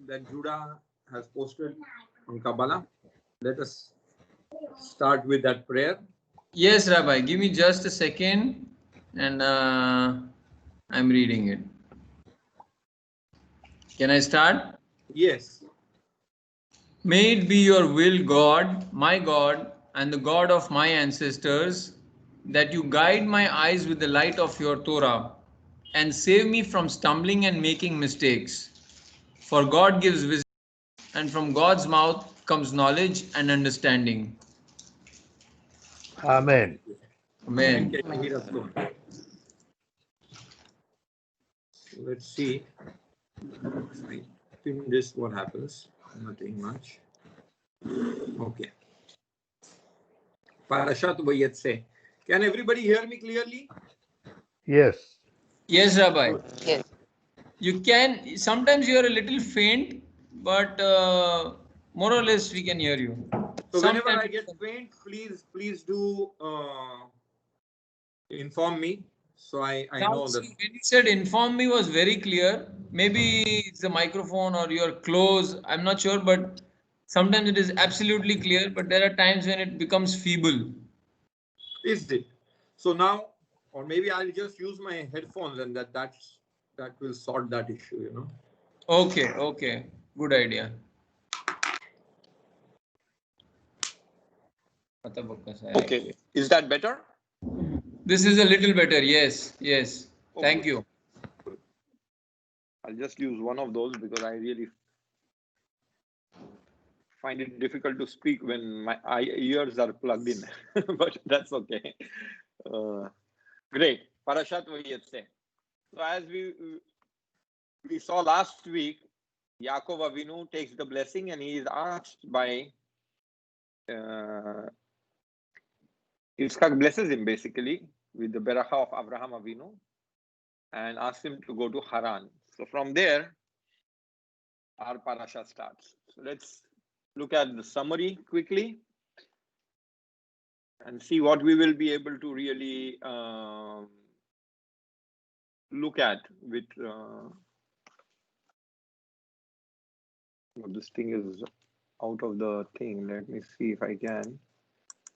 that Judah has posted on Kabbalah. Let us start with that prayer. Yes, Rabbi, give me just a second and I'm reading it. Can I start? Yes. May it be your will, God, my God, and the God of my ancestors, that you guide my eyes with the light of your Torah and save me from stumbling and making mistakes. For God gives wisdom, and from God's mouth comes knowledge and understanding. Amen. Amen. Let's see. If I pin this, what happens? Nothing much. Okay. Parashat Vayetse. Can everybody hear me clearly? Yes. Yes, Rabbi. Yes. You can, sometimes you are a little faint, but more or less we can hear you. So whenever I get faint, please do inform me. So I know that. When you said inform me was very clear. Maybe it's the microphone or you're close. I'm not sure, but sometimes it is absolutely clear, but there are times when it becomes feeble. Is it? So now, or maybe I'll just use my headphones and that will sort that issue, you know. Okay. Good idea. Okay. Is that better? This is a little better. Yes. Okay. Thank you. I'll just use one of those because I really find it difficult to speak when my ears are plugged in, but that's okay. Great. Parashat Vayetse. So as we saw last week, Yaakov Avinu takes the blessing and he is asked by Yitzchak blesses him basically with the beracha of Abraham Avinu and asks him to go to Haran. So from there, our parasha starts. So let's look at the summary quickly and see what we will be able to really look at with this thing is out of the thing. Let me see if I can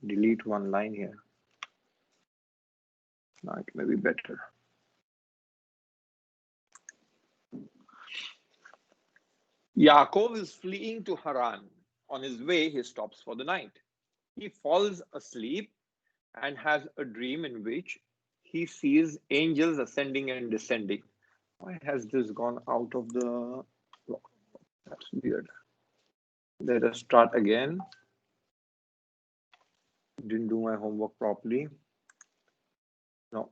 delete one line here. Now it may be better. Yaakov is fleeing to Haran. On his way, he stops for the night. He falls asleep and has a dream in which he sees angels ascending and descending. Why has this gone out of the... That's weird. Let us start again. Didn't do my homework properly. No.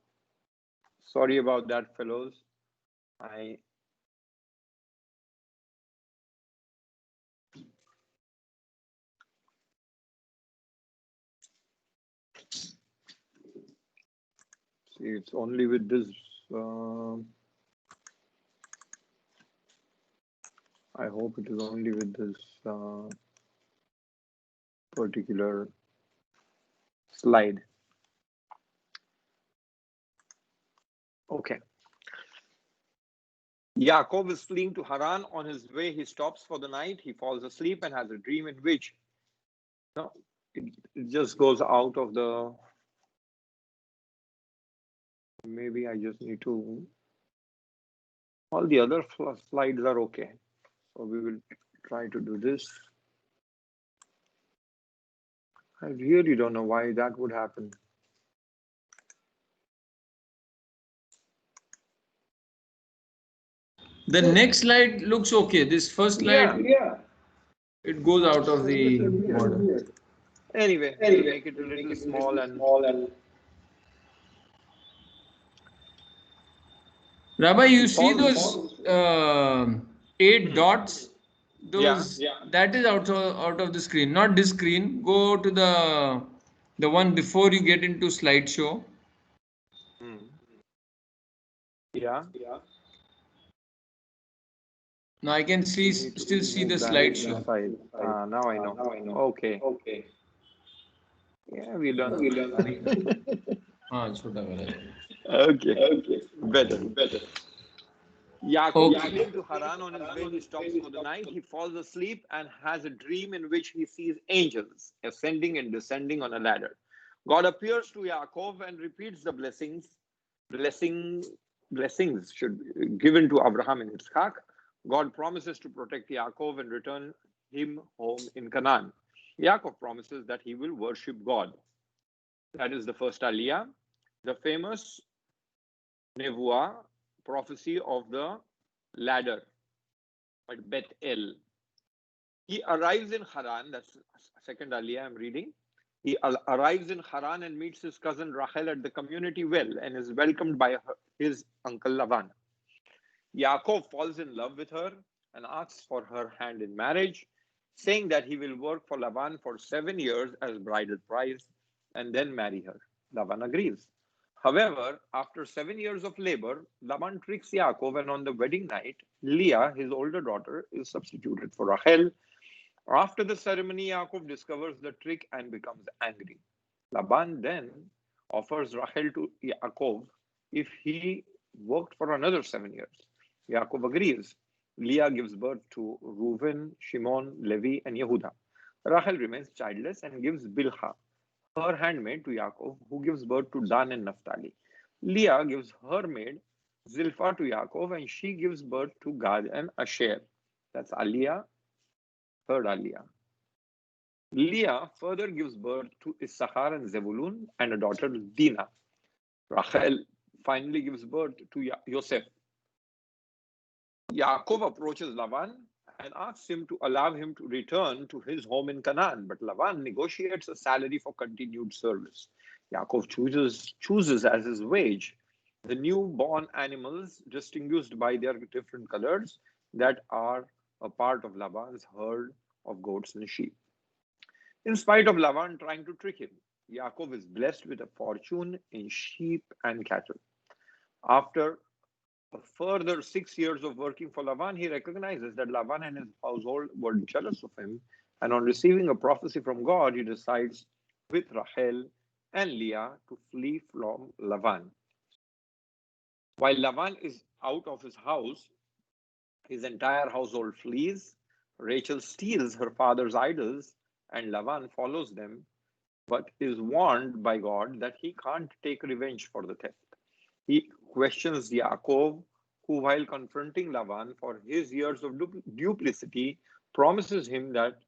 Sorry about that, fellows. See, it's only with this. I hope it is only with this particular slide. Okay. Yaakov is fleeing to Haran. On his way, he stops for the night. He falls asleep and has a dream in which it just goes out of the... Maybe I just need to... All the other slides are okay. So we will try to do this. I really don't know why that would happen. The next slide looks okay. This first slide, it goes out of the border. Anyway, we'll make it a little small and... Rabbi, you see those 8 dots? Those that is out of the screen, not this screen. Go to the one before you get into slideshow. Yeah. Now I can still see the slideshow. Now I know. Okay. Yeah, we're done. Okay. Better. Yaakov Okay. is fleeing to Haran. On his way, he stops for the night. He falls asleep and has a dream in which he sees angels ascending and descending on a ladder. God appears to Yaakov and repeats the blessings should be given to Abraham and Yitzchak. God promises to protect Yaakov and return him home in Canaan. Yaakov promises that he will worship God. That is the first Aliyah. The famous Nevuah, prophecy of the ladder at Beth El. He arrives in Haran, that's second Aliyah I'm reading. He arrives in Haran and meets his cousin Rachel at the community well and is welcomed by his uncle Lavan. Yaakov falls in love with her and asks for her hand in marriage, saying that he will work for Lavan for 7 years as bridal price and then marry her. Lavan agrees. However, after 7 years of labor, Laban tricks Yaakov, and on the wedding night, Leah, his older daughter, is substituted for Rachel. After the ceremony, Yaakov discovers the trick and becomes angry. Laban then offers Rachel to Yaakov if he worked for another 7 years. Yaakov agrees. Leah gives birth to Reuven, Shimon, Levi, and Yehuda. Rachel remains childless and gives Bilhah, her handmaid, to Yaakov, who gives birth to Dan and Naphtali. Leah gives her maid Zilpah to Yaakov, and she gives birth to Gad and Asher. That's Aliyah, third Aliyah. Leah further gives birth to Issachar and Zebulun and a daughter Dinah. Rachel finally gives birth to Yosef. Yaakov approaches Lavan and asks him to allow him to return to his home in Canaan, but Lavan negotiates a salary for continued service. Yaakov chooses as his wage the newborn animals distinguished by their different colors that are a part of Laban's herd of goats and sheep. In spite of Lavan trying to trick him, Yaakov is blessed with a fortune in sheep and cattle. After a further 6 years of working for Lavan, he recognizes that Lavan and his household were jealous of him, and on receiving a prophecy from God, he decides with Rachel and Leah to flee from Lavan. While Lavan is out of his house, his entire household flees. Rachel steals her father's idols, and Lavan follows them, but is warned by God that he can't take revenge for the theft. He questions Yaakov, who, while confronting Lavan for his years of duplicity, promises him that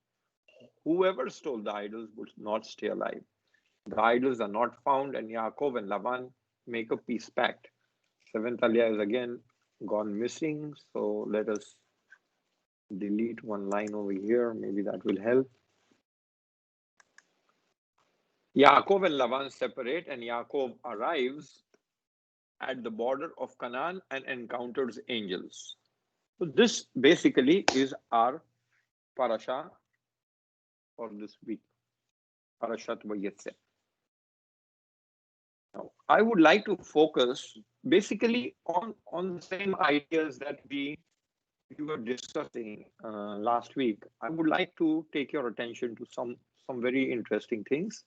whoever stole the idols would not stay alive. The idols are not found, and Yaakov and Lavan make a peace pact. Seventh Aliyah is again gone missing, so let us delete one line over here. Maybe that will help. Yaakov and Lavan separate, and Yaakov arrives at the border of Canaan and encounters angels. So this basically is our parasha for this week, Parashat Vayetze. Now, I would like to focus basically on the same ideas that we were discussing last week. I would like to take your attention to some very interesting things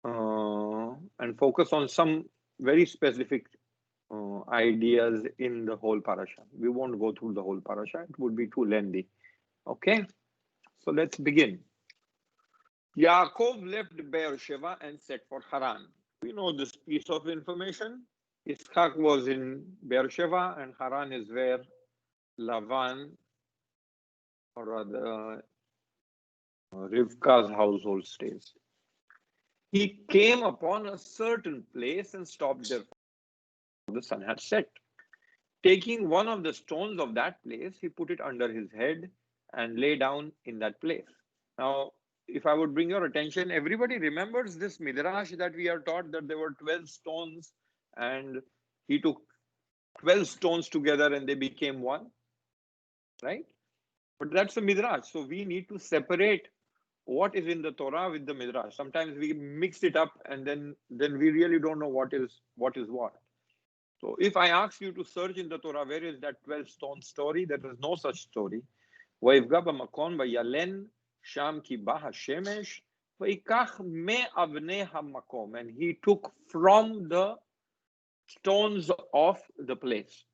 and focus on some very specific ideas in the whole parasha. We won't go through the whole parasha. It would be too lengthy. Okay, so let's begin. Yaakov left Beersheba and set for Haran. We know this piece of information. Yitzchak was in Beersheba, and Haran is where Lavan, or rather Rivka's household stays. He came upon a certain place and stopped there. The sun had set. Taking one of the stones of that place, he put it under his head and lay down in that place. Now, if I would bring your attention, everybody remembers this midrash that we are taught that there were 12 stones and he took 12 stones together and they became one, right? But that's a midrash. So we need to separate what is in the Torah with the midrash. Sometimes we mix it up and then we really don't know what is what. So if I ask you to search in the Torah, where is that 12 stone story? There is no such story. ויפגע במקום וילן שם כי בא השמש ויקח מאבני המקום, and he took from the stones of the place.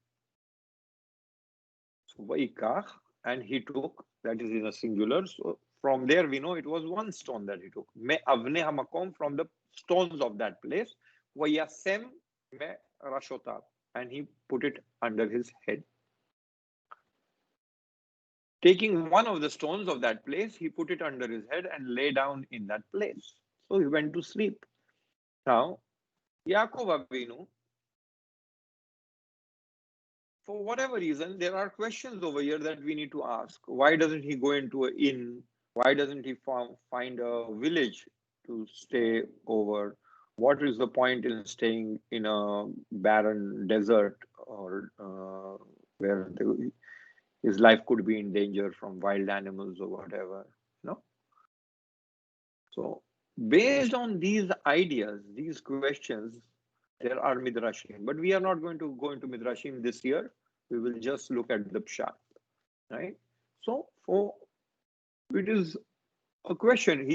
Vaikach, and he took, that is in a singular. So from there we know it was one stone that he took. Me avne hamakom, from the stones of that place. Vayasem me rashotav, and he put it under his head. Taking one of the stones of that place, he put it under his head and lay down in that place. So he went to sleep. Now, Yaakov Avinu, for whatever reason, there are questions over here that we need to ask. Why doesn't he go into an inn? Why doesn't he find a village to stay over? What is the point in staying in a barren desert, or where his life could be in danger from wild animals or whatever? No. So based on these ideas, these questions, there are midrashim, but we are not going to go into midrashim this year. We will just look at the pshat, right? So it is a question.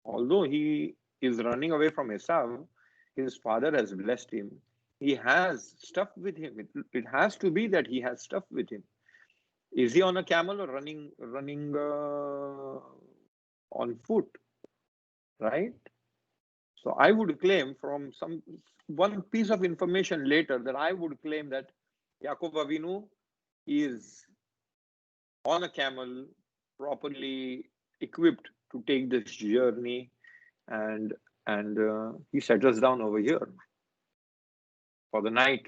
Although he is running away from Esav, his father has blessed him. He has stuff with him. It has to be that he has stuff with him. Is he on a camel or running on foot? Right? So I would claim from one piece of information later that I would claim that Yaakov Avinu is on a camel, properly equipped to take this journey, and he settles down over here for the night.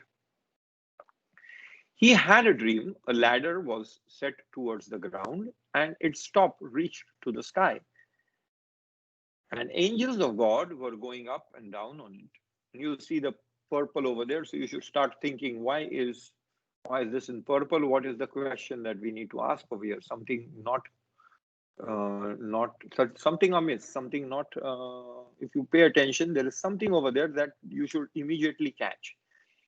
He had a dream. A ladder was set towards the ground, and its top reached to the sky. And angels of God were going up and down on it. And you see the purple over there, so you should start thinking, why is this in purple? What is the question that we need to ask over here? Something something amiss, something not. If you pay attention, there is something over there that you should immediately catch.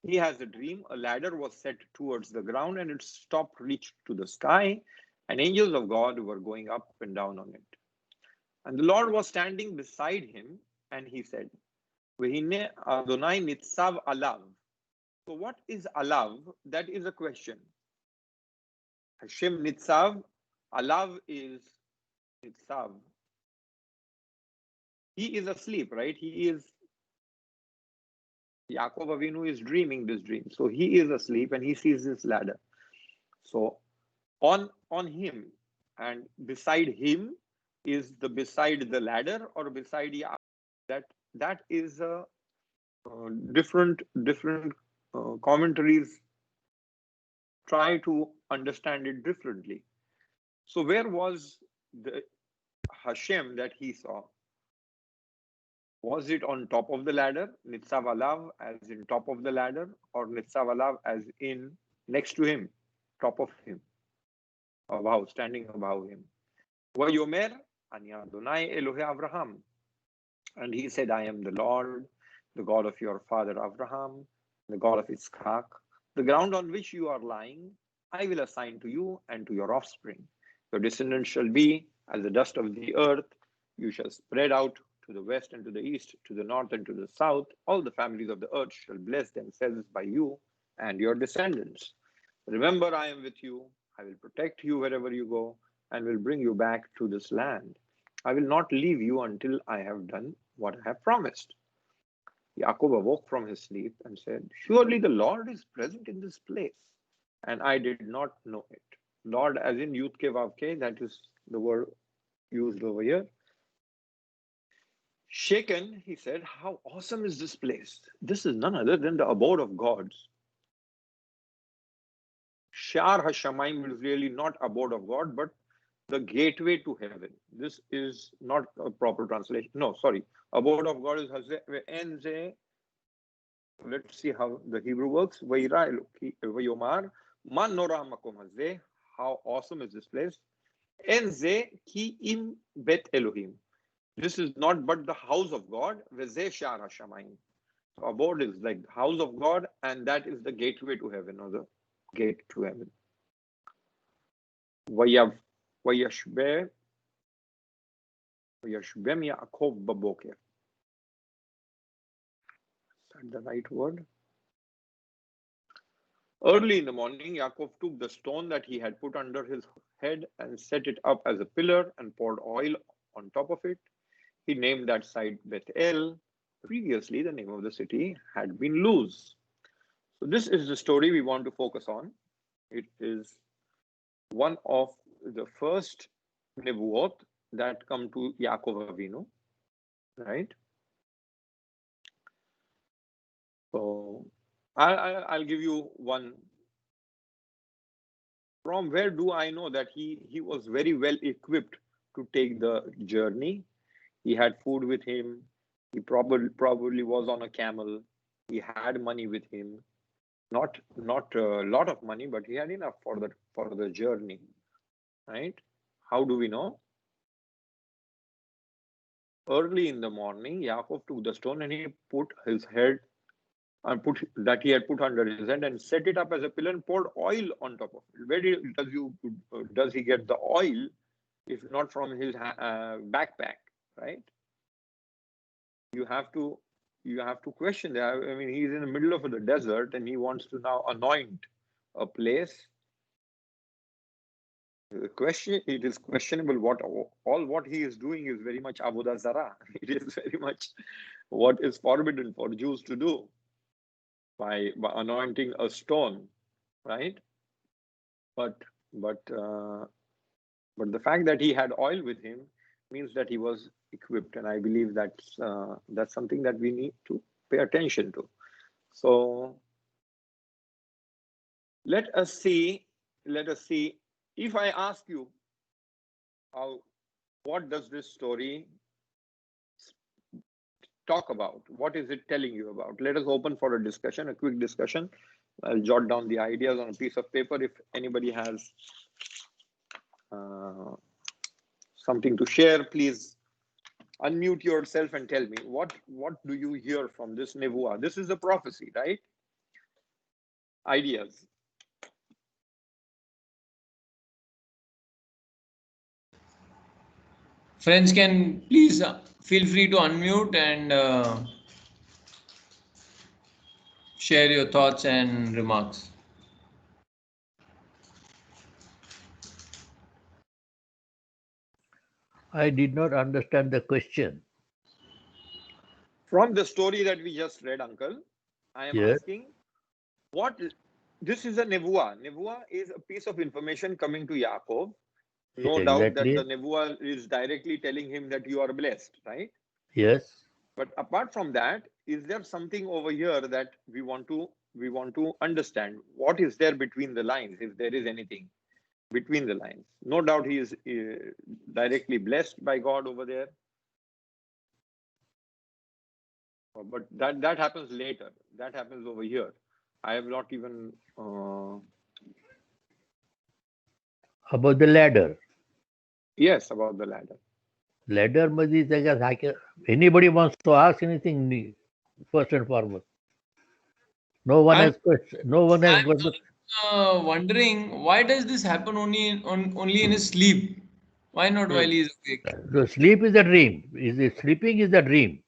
He has a dream. A ladder was set towards the ground, and its top reached to the sky, and angels of God were going up and down on it. And the Lord was standing beside him, and he said, Vehine Adonai nitzav alav. So what is alav? That is a question. Hashem nitzav, alav is nitzav. He is asleep, right? Yaakov Avinu is dreaming this dream. So he is asleep and he sees this ladder. So on him and beside him is beside the ladder or beside Yaakov. That is a different commentaries try to understand it differently. So where was the Hashem that he saw? Was it on top of the ladder, Nitzav Alav, as in top of the ladder, or Nitzav Alav as in next to him, top of him, above, standing above him? Vayomer Ani Adonai Elohe Avraham. And he said, I am the Lord, the God of your father Avraham, the God of Yitzchak. The ground on which you are lying, I will assign to you and to your offspring. Your descendants shall be as the dust of the earth. You shall spread out to the west and to the east, to the north and to the south. All the families of the earth shall bless themselves by you and your descendants. Remember, I am with you. I will protect you wherever you go and will bring you back to this land. I will not leave you until I have done what I have promised. Yaakov awoke from his sleep and said, surely the Lord is present in this place, and I did not know it. Lord, as in Yud Ke Vav Ke, that is the word used over here. Shaken, he said, how awesome is this place? This is none other than the abode of gods. Shar HaShamayim is really not abode of God, but the gateway to heaven. This is not a proper translation. No, sorry. Abode of God is Enze. Let's see how the Hebrew works. Vayomar man nora makom hazeh. How awesome is this place? Enze ki im bet Elohim. This is not but the house of God. Veze shar hashamayim. So abode is like the house of God, and that is the gateway to heaven, or the gate to heaven. Vayashbem Yaakov baboker. Is that the right word? Early in the morning, Yaakov took the stone that he had put under his head and set it up as a pillar and poured oil on top of it. He named that site Bethel. Previously, the name of the city had been Luz. So this is the story we want to focus on. It is one of the first nevuot that come to Yaakov Avinu, right? So I'll give you one. From where do I know that he was very well equipped to take the journey? He had food with him. He probably was on a camel. He had money with him. Not a lot of money, but he had enough for the journey, right? How do we know? Early in the morning, Yaakov took the stone and he put his head and he had put under his head and set it up as a pillar and poured oil on top of it. Where does he get the oil if not from his backpack, right? You have to question that. I mean, he's in the middle of the desert and he wants to now anoint a place. It is questionable what he is doing is very much avodah zarah. It is very much what is forbidden for Jews to do by anointing a stone, right? But the fact that he had oil with him means that he was equipped, and I believe that's something that we need to pay attention to. So let us see. If I ask you, what does this story talk about? What is it telling you about? Let us open for a discussion, a quick discussion. I'll jot down the ideas on a piece of paper. If anybody has something to share, please unmute yourself and tell me what do you hear from this nevuah? This is a prophecy, right? Ideas. Friends can please feel free to unmute and share your thoughts and remarks. I did not understand the question. From the story that we just read, Uncle, I am asking what this is a nevuah. Nevuah is a piece of information coming to Yaakov. No doubt that the nevuah is directly telling him that you are blessed, right? Yes. But apart from that, is there something over here that we want to understand? What is there between the lines, if there is anything between the lines? No doubt he is directly blessed by God over there. But that happens later. That happens over here. I have not even about the ladder. Yes, about the ladder. Ladder मध्ये anybody wants to ask anything first and foremost. No one has question. No one has question. Wondering why does this happen only in his sleep? Why not while he is awake? The sleep is a dream. Sleeping is a dream.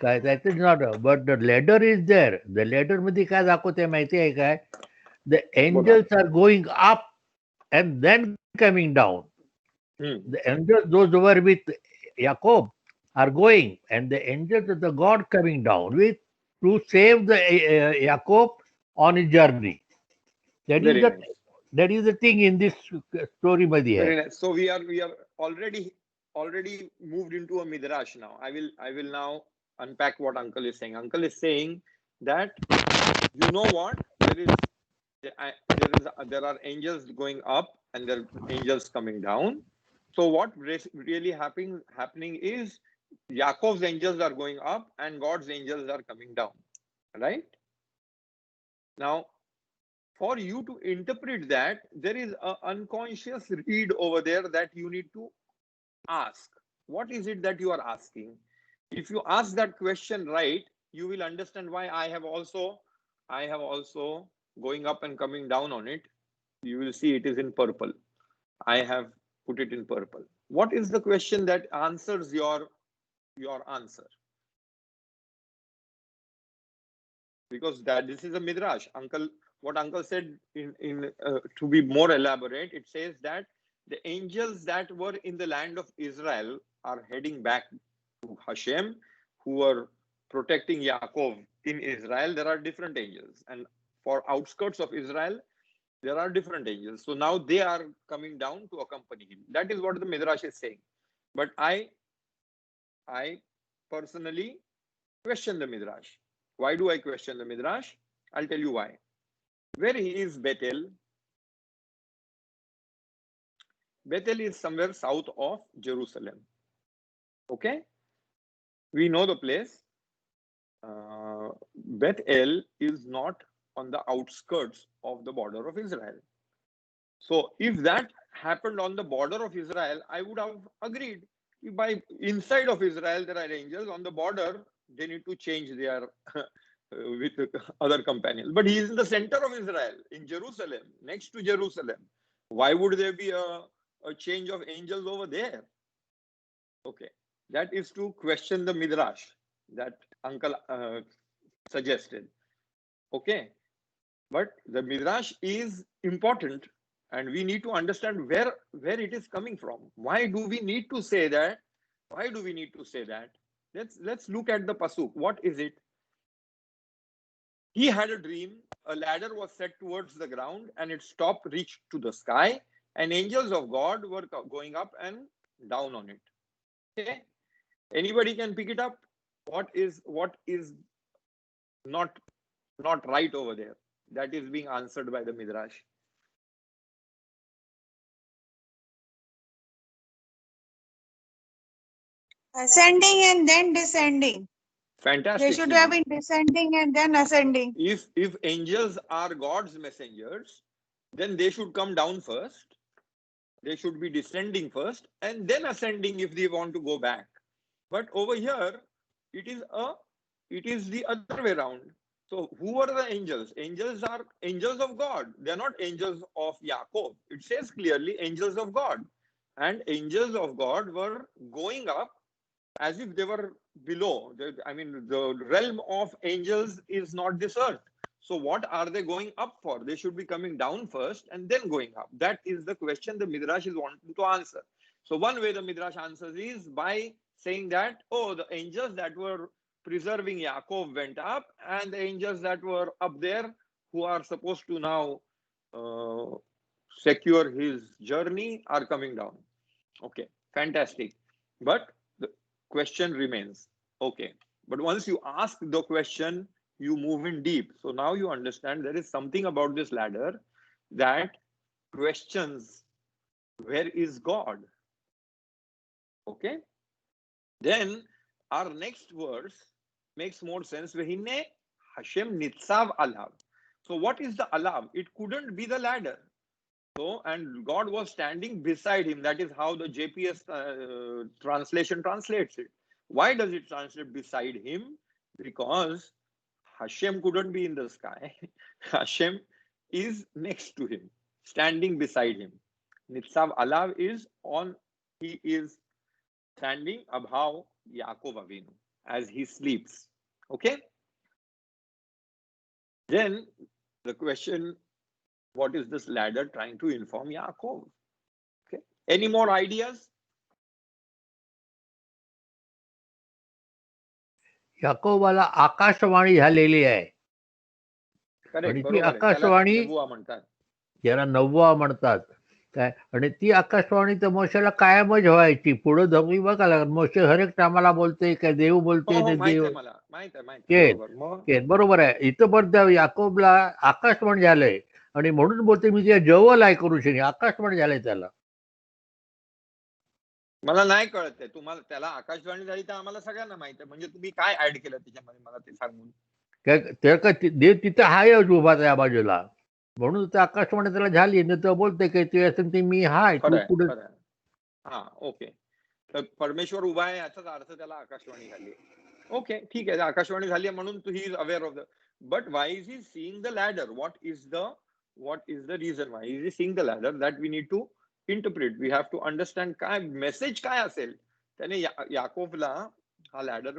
That is not. But the ladder is there. The ladder मध्ये काय दाखवते माहिती आहे काय? The angels are going up and then coming down. The angels, those who were with Jacob, are going, and the angels of the God coming down to save the Jacob on his journey. That is the thing in this story, Very nice. So we are already moved into a midrash now. I will now unpack what Uncle is saying. Uncle is saying that you know what, there are angels going up and there are angels coming down. So what really happening is Yaakov's angels are going up and God's angels are coming down, right? Now, for you to interpret that, there is an unconscious read over there that you need to ask. What is it that you are asking? If you ask that question right, you will understand why I have also going up and coming down on it. You will see it is in purple. I have put it in purple. What is the question that answers your answer? because this is a midrash. What uncle said to be more elaborate, it says that the angels that were in the land of Israel are heading back to Hashem, who are protecting Yaakov in Israel. There are different angels, and for outskirts of Israel, there are different angels. So now they are coming down to accompany him. That is what the midrash is saying. But I personally question the midrash. Why do I question the midrash? I'll tell you why. Where is Bethel? Bethel is somewhere south of Jerusalem. Okay, we know the place. Bethel is not on the outskirts of the border of Israel. So if that happened on the border of Israel, I would have agreed. If by inside of Israel there are angels, on the border they need to change their with other companions. But he is in the center of Israel, in Jerusalem, next to Jerusalem. Why would there be a change of angels over there? Okay, that is to question the midrash that uncle suggested. Okay, but the midrash is important, and we need to understand where it is coming from. Why do we need to say that? Why do we need to say that? Let's look at the pasuk. What is it? He had a dream. A ladder was set towards the ground, and its top reached to the sky, and angels of God were going up and down on it. Okay, anybody can pick it up. What is not right over there? That is being answered by the midrash. Ascending and then descending. Fantastic. They should have been descending and then ascending. If angels are God's messengers, then they should come down first. They should be descending first and then ascending if they want to go back. But over here, it is the other way around. So who are the angels? Angels are angels of God. They are not angels of Yaakov. It says clearly angels of God. And angels of God were going up as if they were below. I mean, the realm of angels is not this earth. So what are they going up for? They should be coming down first and then going up. That is the question the midrash is wanting to answer. So one way the midrash answers is by saying that, oh, the angels that were preserving Yaakov went up, and the angels that were up there who are supposed to now secure his journey are coming down. Okay, fantastic. But the question remains. Okay, but once you ask the question, you move in deep. So now you understand there is something about this ladder that questions, where is God? Okay. Then our next verse makes more sense. Vehine Hashem nitzav alav. So what is the alav? It couldn't be the ladder. So, and God was standing beside him. That is how the JPS translation translates it. Why does it translate beside him? Because Hashem couldn't be in the sky. Hashem is next to him, standing beside him. Nitzav alav is on, he is standing above Yaakov Avinu as he sleeps. Okay. Then the question, what is this ladder trying to inform Yaakov? Okay. Any more ideas? याकोबाला Akashvani झालेली आहे. Correct, आणि ती बरोबर आहे. आकाशवाणी त्याला नबुवा म्हणतात. ज्याला नववा म्हणतात काय, आणि ती आकाशवाणी तर मोशेला कायमच व्हायची. पुढे धमी बघा लागत, मोशे हर एक टायमाला बोलते काय देव बोलते, देव बरोबर आहे. इथं पण याकोबला आकाशवाणी झालंय आणि म्हणून बोलते मी त्या जवळ आहे करू शके, आकाशवाणी झालंय त्याला. मला नाही कळत आहे. तुम्हाला त्याला आकाशवाणी झाली तर आम्हाला सगळ्यांना माहित आहे. म्हणजे तुम्ही काय ऍड केलं त्याच्यामध्ये मला ते सांगून. देव तिथं हाय उभा त्या बाजूला, म्हणून तर आकाशवाणी त्याला झाली. न तर बोलते की तू असेल ते मी हाय, तू पुढे. हा, ओके. तर परमेश्वर उभा आहे याचाच अर्थ त्याला आकाशवाणी झाली. ओके, ठीक आहे. आकाशवाणी झाली म्हणून he is aware of the. But why is he seeing the ladder? What is the reason why is he seeing the ladder? That we need to interpret. We have to understand काय message काय असेल. त्याने याकोबला हा ladder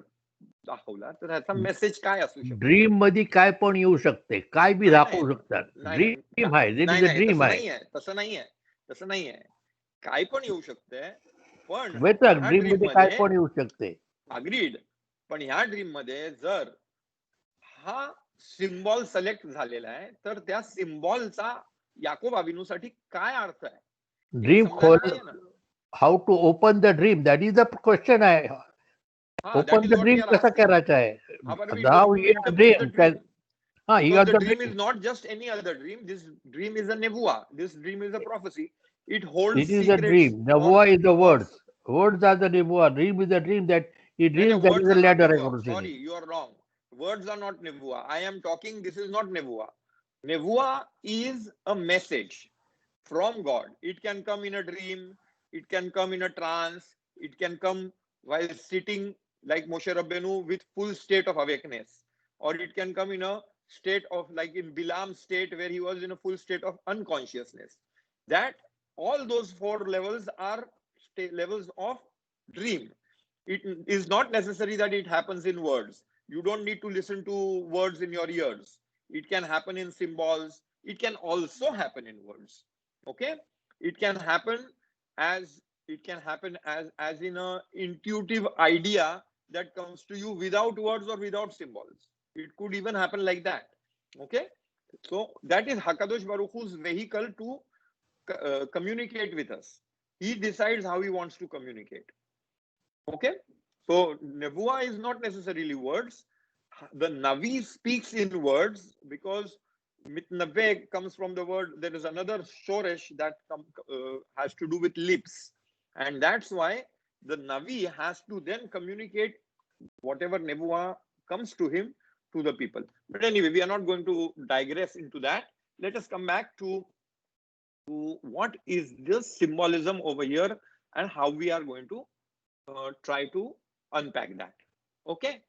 दाखवला तर ह्याचा message काय असू शकतो? ड्रीम मध्ये काय पण येऊ शकते, काय बी दाखवू शकतात. ड्रीम आहे, देट इज अ ड्रीम आहे. तसं नाहीये. काय पण येऊ शकते, पण वेतक ह्या ड्रीम मध्ये काय पण येऊ शकते. अग्रीड. पण ह्या ड्रीम मध्ये जर हा सिम्बॉल सिलेक्ट झालेला आहे, तर त्या सिम्बॉलचा याकोब अविनूसाठी काय अर्थ आहे? ड्रीम खोल, how to open the dream, that is the question आहे. ओपन द ड्रीम कसं करायचं आहे? Now he has a dream. He has the a dream dream. is not just any other dream. This dream is a nevuah. This dream is a prophecy. It holds It is a secrets. dream. Nevuah is the words. Words are the nevuah. Dream is a dream that he dreams that is a ladder. Sorry, you are wrong. Words are not nevuah. I am talking, this is not nevuah. Nevuah is a message from God. It can come in a dream. It can come in a trance. It can come while sitting like Moshe Rabbeinu with full state of awakeness. Or it can come in a state of, like in Bilam's state, where he was in a full state of unconsciousness. That all those 4 levels are levels of dream. It is not necessary that it happens in words. You don't need to listen to words in your ears. It can happen in symbols. It can also happen in words. Okay? It can happen as in a intuitive idea that comes to you without words or without symbols. It could even happen like that. Okay? So that is Hakadosh Baruch Hu's vehicle to communicate with us. He decides how he wants to communicate. Okay? So Nevuah is not necessarily words. The Navi speaks in words because mitnaveh comes from the word. There is another shoresh that has to do with lips. And that's why the Navi has to then communicate whatever Nevuah comes to him to the people. But anyway, we are not going to digress into that. Let us come back to what is the symbolism over here and how we are going to try to unpack that. Okay?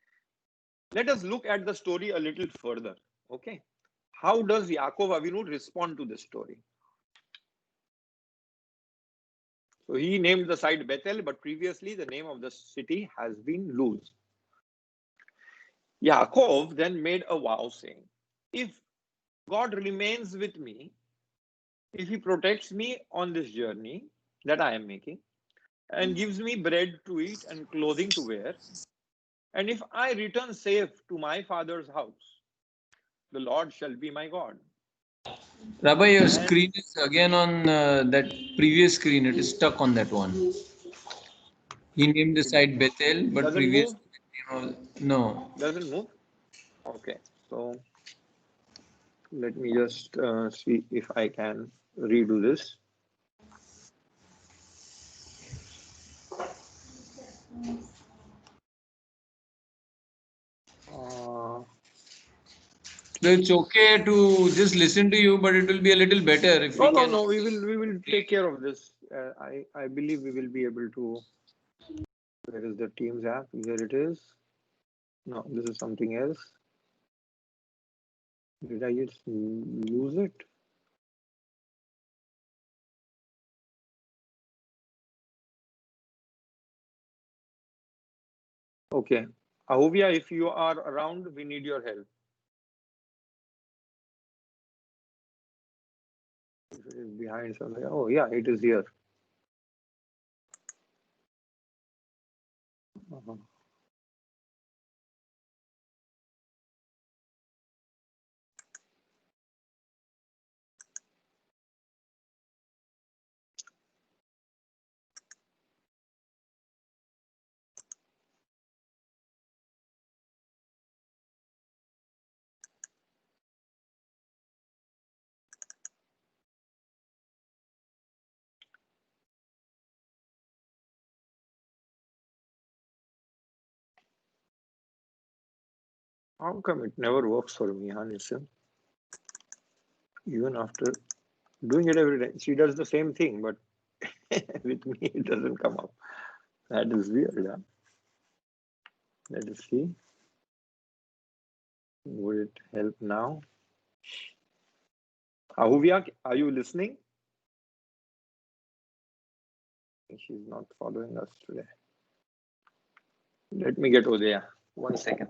Let us look at the story a little further. Okay? How does Yaakov Avinu respond to this story? So he named the site Bethel, but previously the name of the city has been Luz. Yaakov then made a vow saying, if God remains with me, if he protects me on this journey that I am making, and gives me bread to eat and clothing to wear, and if I return safe to my father's house, the Lord shall be my God. Rabbi, your screen is again on that previous screen. It is stuck on that one. He named the site Bethel, but previous no. Doesn't move? Okay. So let me just see if I can redo this. So it's okay to just listen to you, but it will be a little better if we can. No. We will take care of this. I believe we will be able to. Where is the Teams app? Here it is. No, this is something else. Did I just lose it? Okay. Ahuvia, if you are around, we need your help. If it is behind somewhere. Oh, yeah, it is here. How come it never works for me, huh, Nisim? Even after doing it every day. She does the same thing, but with me it doesn't come up. That is weird, huh? Let us see. Would it help now? Ahuvia, are you listening? She's not following us today. Let me get Odaya. 1 second.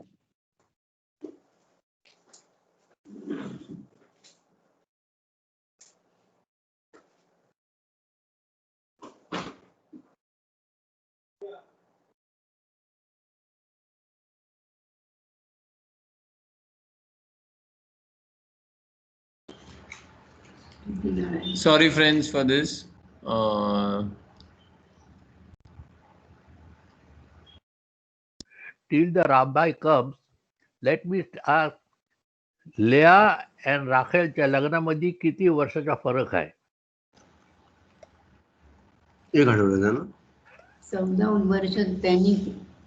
Sorry, friends, for this. Till the rabbi comes, let me ask, लेआ and राखेलच्या लग्नामध्ये किती वर्षाचा फरक आहे? 1 आठवड्याचा ना? 14 वर्ष त्यांनी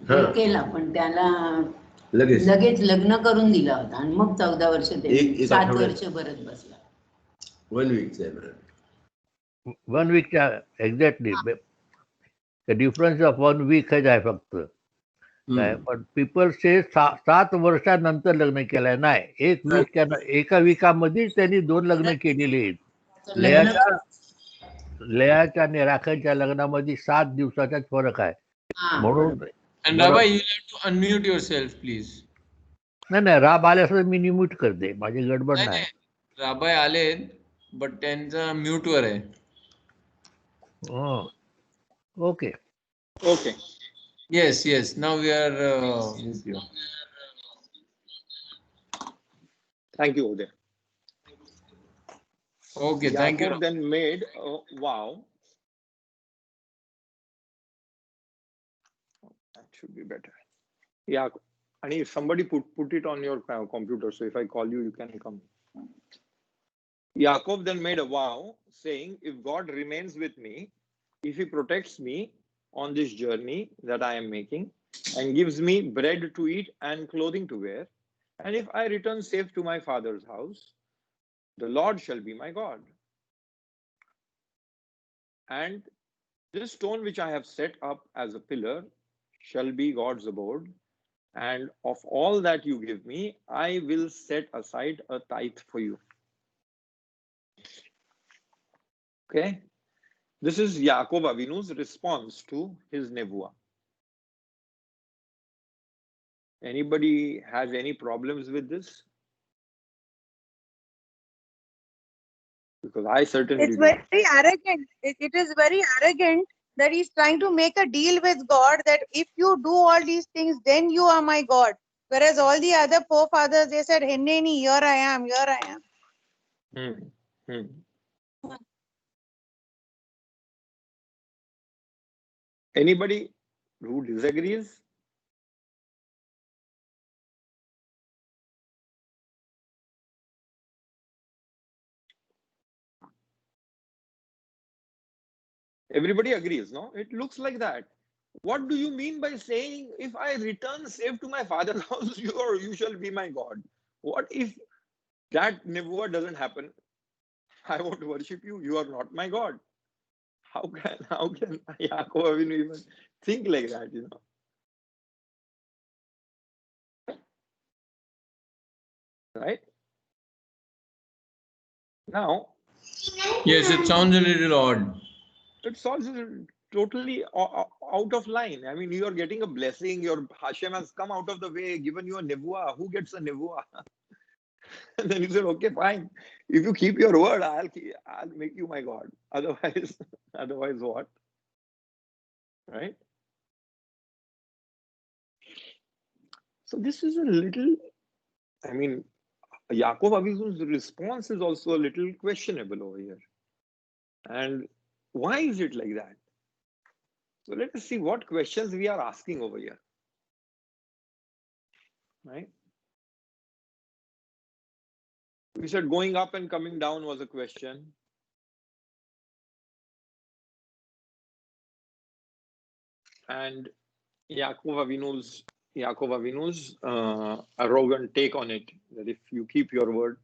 हा. हे केला, पण त्याला लगेच लगेच लग्न करून दिला होता आणि मग 14 वर्ष एक त्यांनी 7 आठवड्यात. वर्ष भरत बसला. 1 वीकचा आहे बरं. 1 वीकच्या exactly. The difference of 1 week आहे फक्त. काय पण पीपल से 7 वर्षानंतर लग्न केलंय. नाही, 1 वीकच्या एका विकामध्येच त्यांनी 2 लग्न केलेले आहेत. लेआच्या आणि राखेलच्या लग्नामध्ये 7 दिवसाचाच फरक आहे. हा. म्हणून And Rabbi, you have to unmute yourself, please. नाही राब आल्यास मी निम्यूट करते, माझी गडबड नाही. Rabbi आलेत, but त्यांचा म्यूट वर आहे. Okay. Okay. Yes, yes. Now we are with you. Thank you, Uday. Okay, thank you. Yaakov then made a vow. That should be better. Yeah, and if somebody put it on your computer, so if I call you, you can come. Yaakov then made a vow, saying, if God remains with me, if he protects me on this journey that I am making, and gives me bread to eat and clothing to wear, and if I return safe to my father's house, the Lord shall be my God. And this stone which I have set up as a pillar shall be God's abode, and of all that you give me, I will set aside a tithe for you. Okay? This is Yaakov Avinu's response to his nevuah. Anybody has any problems with this? Because I certainly It's do. very arrogant. It is very arrogant that he's trying to make a deal with God that if you do all these things, then you are my God. Whereas all the other forefathers, they said, Henneni, here I am, here I am. Anybody who disagrees? Everybody agrees, no? It looks like that. What do you mean by saying, if I return safe to my father's house, you shall be my God? What if that nevuah doesn't happen? I won't worship you. You are not my God. How can Yaakov Avinu even think like that, you know? Right? Now, Yes, it sounds a little odd. it sounds totally out of line. I mean, you are getting a blessing. Your Hashem has come out of the way, given you a nevuah. Who gets a nevuah? And then you said, okay, fine. If you keep your word, I'll make you my God. Otherwise what? Right? So this is a little, I mean, Yaakov Avinu's response is also a little questionable over here. And why is it like that? So let us see what questions we are asking over here. Right? We said going up and coming down was a question. And Yaakov Avinu's arrogant take on it, that if you keep your word,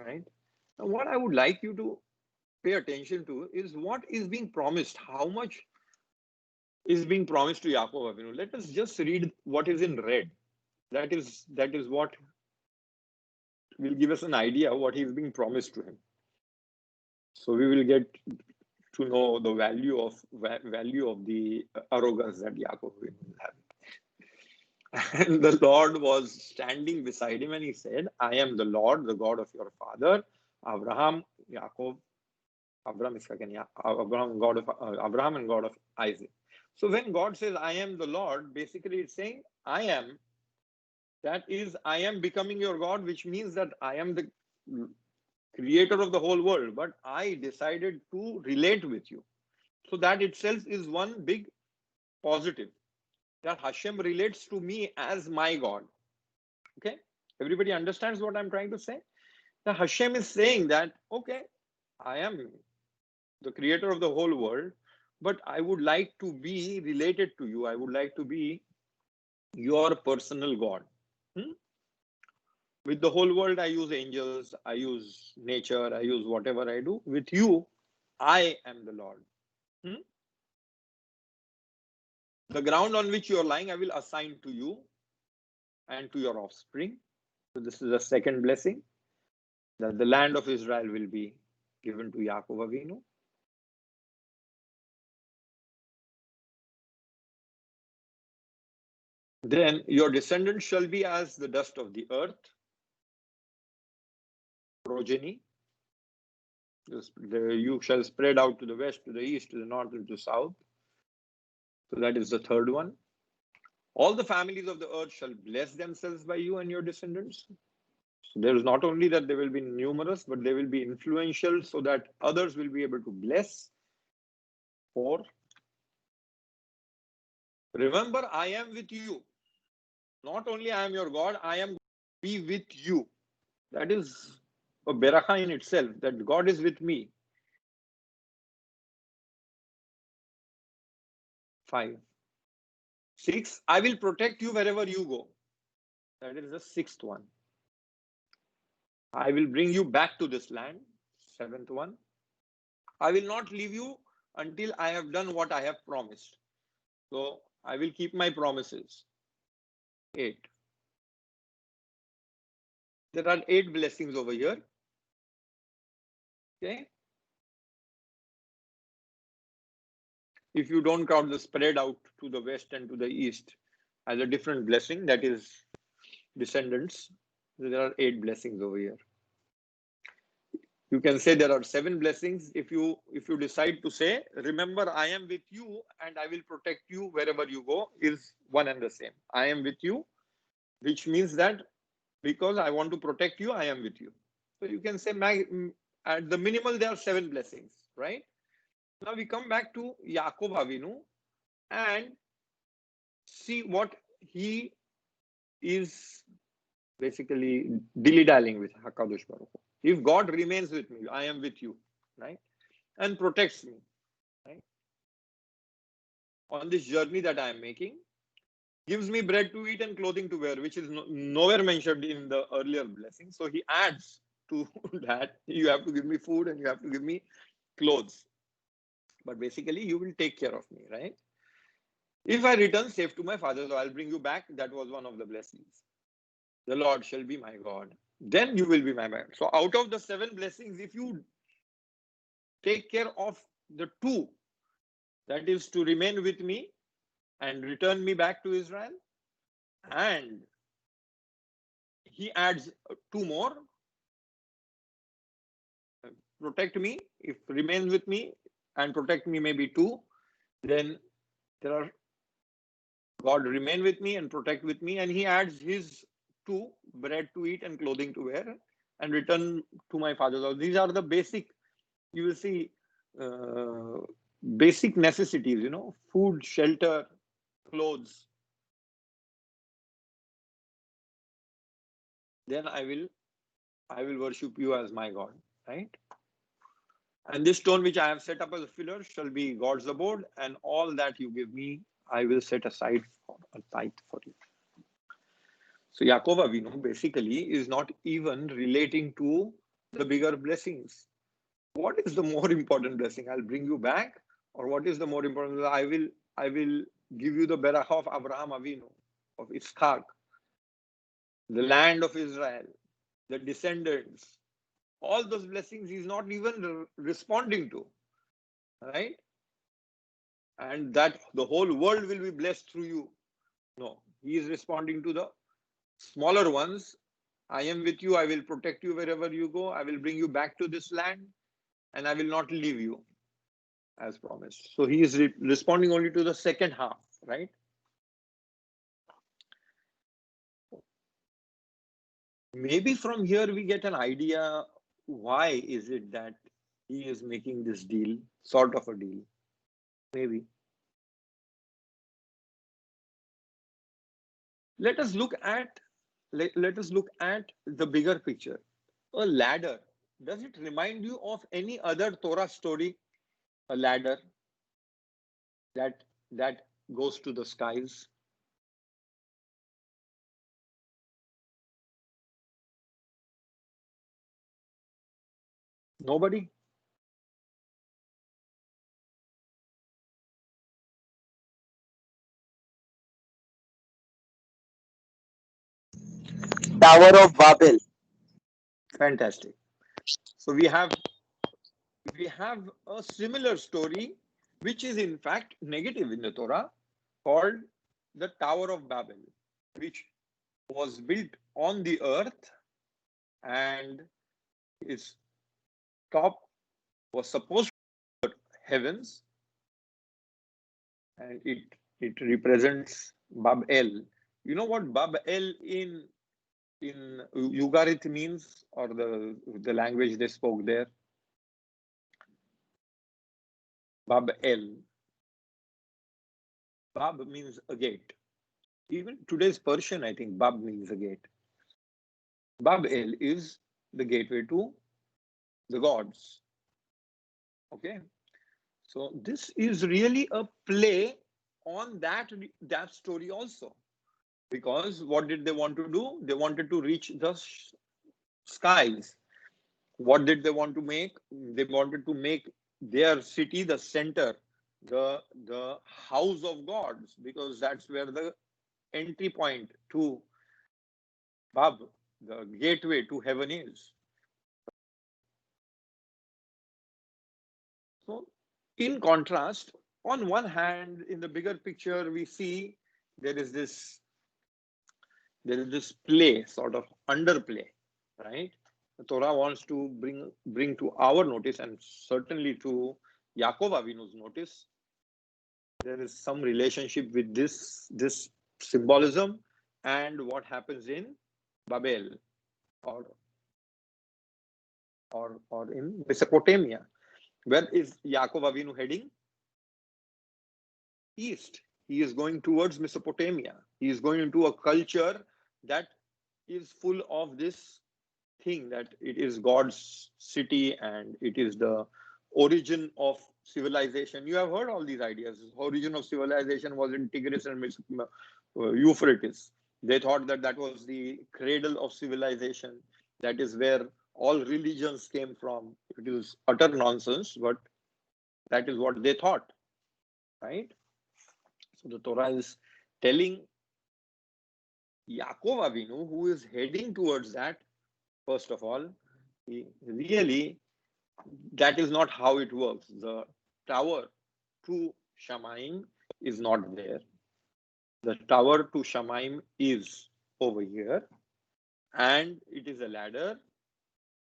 right? Now, what I would like you to pay attention to is what is being promised. How much is being promised to Yaakov Avinu? Let us just read what is in red. That is what will give us an idea of what is being promised to him. So we will get to know the value of the arrogance that Yaakov Avinu is having. And the Lord was standing beside him and he said, I am the Lord, the God of your father, Abraham, Yaakov, Abraham, Isaac, and Abraham, God of Abraham and God of Isaac. So when God says, I am the Lord, basically it's saying, I am, that is, I am becoming your God, which means that I am the creator of the whole world, but I decided to relate with you. So that itself is one big positive, that Hashem relates to me as my God. Okay, everybody understands what I'm trying to say? That Hashem is saying that, okay, I am the creator of the whole world, but I would like to be related to you. I would like to be your personal God. With the whole world, I use angels, I use nature, I use whatever I do. With you, I am the Lord. The ground on which you are lying, I will assign to you and to your offspring. So this is the second blessing, that the land of Israel will be given to Yaakov Avinu. Then your descendants shall be as the dust of the earth, progeny. You shall spread out to the west, to the east, to the north, and to the south. So that is the third one. All the families of the earth shall bless themselves by you and your descendants. So there is not only that they will be numerous, but they will be influential so that others will be able to bless. 4. Remember, I am with you. Not only I am your God, I am be with you. That is a beracha in itself, that God is with me. 5. 6. I will protect you wherever you go. That is the 6th one. I will bring you back to this land. 7th one. I will not leave you until I have done what I have promised. So I will keep my promises. 8. There are 8 blessings over here. Okay. If you don't count the spread out to the west and to the east as a different blessing, that is descendants, there are 8 blessings over here. You can say there are 7 blessings if you decide to say, remember, I am with you and I will protect you wherever you go, is one and the same. I am with you, which means that because I want to protect you, I am with you. So you can say at the minimal there are 7 blessings, right? Now we come back to Yaakov Avinu and see what he is basically dilly-dallying with HaKadosh Baruch Hu. If God remains with me, I am with you, right? And protects me, right? On this journey that I am making, gives me bread to eat and clothing to wear, which is nowhere mentioned in the earlier blessing. So he adds to that, you have to give me food and you have to give me clothes. But basically, you will take care of me, right? If I return safe to my father, so I'll bring you back. That was one of the blessings. The Lord shall be my God. Then you will be my man. So out of the 7 blessings, if you take care of the 2, that is to remain with me and return me back to Israel, and he adds 2 more, protect me, if remain with me and protect me maybe 2, then there are God remain with me and protect with me, and he adds his 2, bread to eat and clothing to wear, and return to my father's house. These are the basic, you will see, basic necessities, you know, food, shelter, clothes. Then I will worship you as my God, right? And this stone which I have set up as a pillar shall be God's abode, and all that you give me, I will set aside for a tithe for you. So Yaakov Avinu basically is not even relating to the bigger blessings. What is the more important blessing? I'll bring you back, or what is the more important? I will give you the beracha of Abraham Avinu, of Yitzchak, the land of Israel, the descendants. All those blessings he's not even responding to, right? And that the whole world will be blessed through you. No, He is responding to the smaller ones. I am with you. I will protect you wherever you go. I will bring you back to this land, and I will not leave you, as promised. So he is responding only to the second half, right? Maybe from here we get an idea why is it that he is making this deal, sort of a deal. Maybe. Let us look at the bigger picture. A ladder. Does it remind you of any other Torah story? A ladder that goes to the skies. Nobody? Tower of Babel. Fantastic. So we have a similar story, which is in fact negative in the Torah, called the Tower of Babel, which was built on the earth, and its top was supposed to be heavens, and it represents Babel. You know what Babel in Ugarit means, or the language they spoke there? Babel. Bab means a gate. Even today's Persian, I think Bab means a gate. Babel is the gateway to the gods. Okay. So this is really a play on that story also. Because what did they want to do? They wanted to reach the skies. What did they want to make? They wanted to make their city the center, the house of gods, because that's where the entry point to Bab, the gateway to heaven, is. So, in contrast, on one hand, in the bigger picture, we see there is this play, sort of underplay, right? The Torah wants to bring to our notice, and certainly to Yaakov Avinu's notice, there is some relationship with this symbolism and what happens in Babel or in Mesopotamia. Where is Yaakov Avinu heading? East. He is going towards Mesopotamia. He is going into a culture that is full of this thing, that it is God's city and it is the origin of civilization. You have heard all these ideas. The origin of civilization was in Tigris and Euphrates. They thought that was the cradle of civilization. That is where all religions came from. It is utter nonsense, but that is what they thought, right? So the Torah is telling Yaakov Avinu, who is heading towards that, first of all, really, that is not how it works. The tower to Shamaim is not there. The tower to Shamaim is over here, and it is a ladder,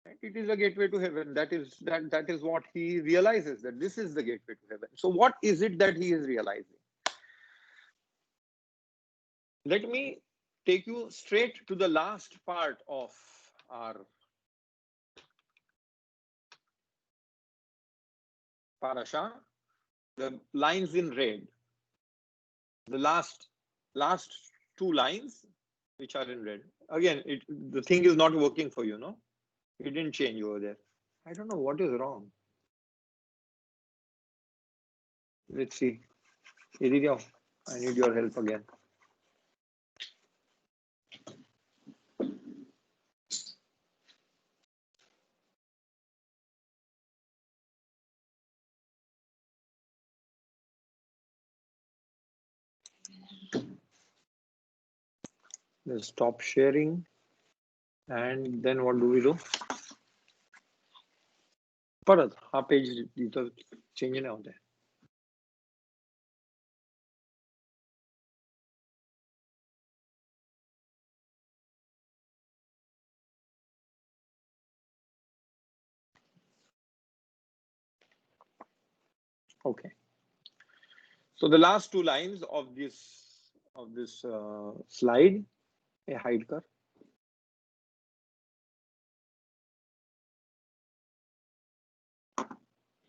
and it is a gateway to heaven. That is what he realizes, that this is the gateway to heaven. So what is it that he is realizing? Let me take you straight to the last part of our parasha, the lines in red, the last two lines which are in red. Again, the thing is not working for you, no? It didn't change over there. I don't know what is wrong. Let's see. Iridio, I need your help again. Let's stop sharing. And then what do we do? परत हा page इथं change नाही होत आहे. Okay. So the last two lines of this slide, hide kar.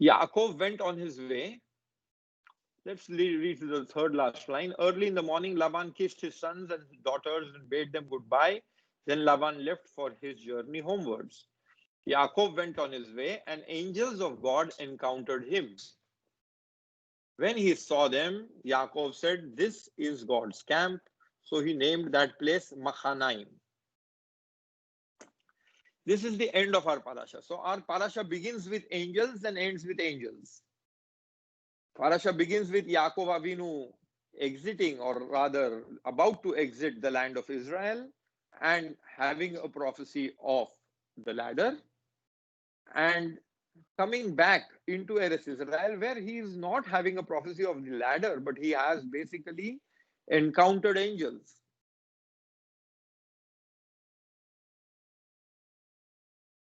Yaakov went on his way. Let's read the third last line. Early in the morning, Laban kissed his sons and daughters and bade them goodbye. Then Laban left for his journey homewards. Yaakov went on his way, and angels of God encountered him. When he saw them, Yaakov said, "This is God's camp." So he named that place Machanaim. This is the end of our parasha. So our parasha begins with angels and ends with angels. Parasha begins with Yaakov Avinu exiting, or rather about to exit, the land of Israel and having a prophecy of the ladder, and coming back into Eretz Israel, where he is not having a prophecy of the ladder, but he has basically encountered angels.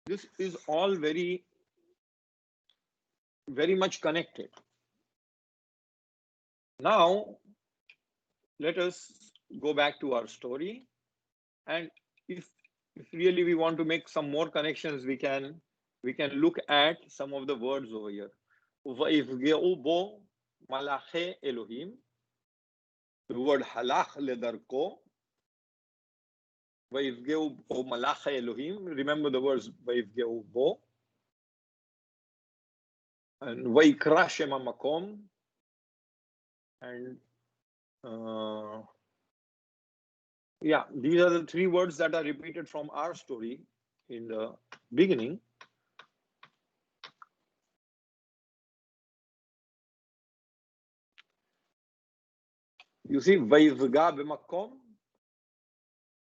This is all very, very much connected. Now, let us go back to our story, and if really we want to make some more connections, we can look at some of the words over here. Vayivgeu bo malache Elohim. The word halach ledarko. Vayivgeu bo malache Elohim. Remember the words vayivgeu bo. And vayikra shema makom. And yeah, these are the three words that are repeated from our story in the beginning. You see, Vayivga b'makom,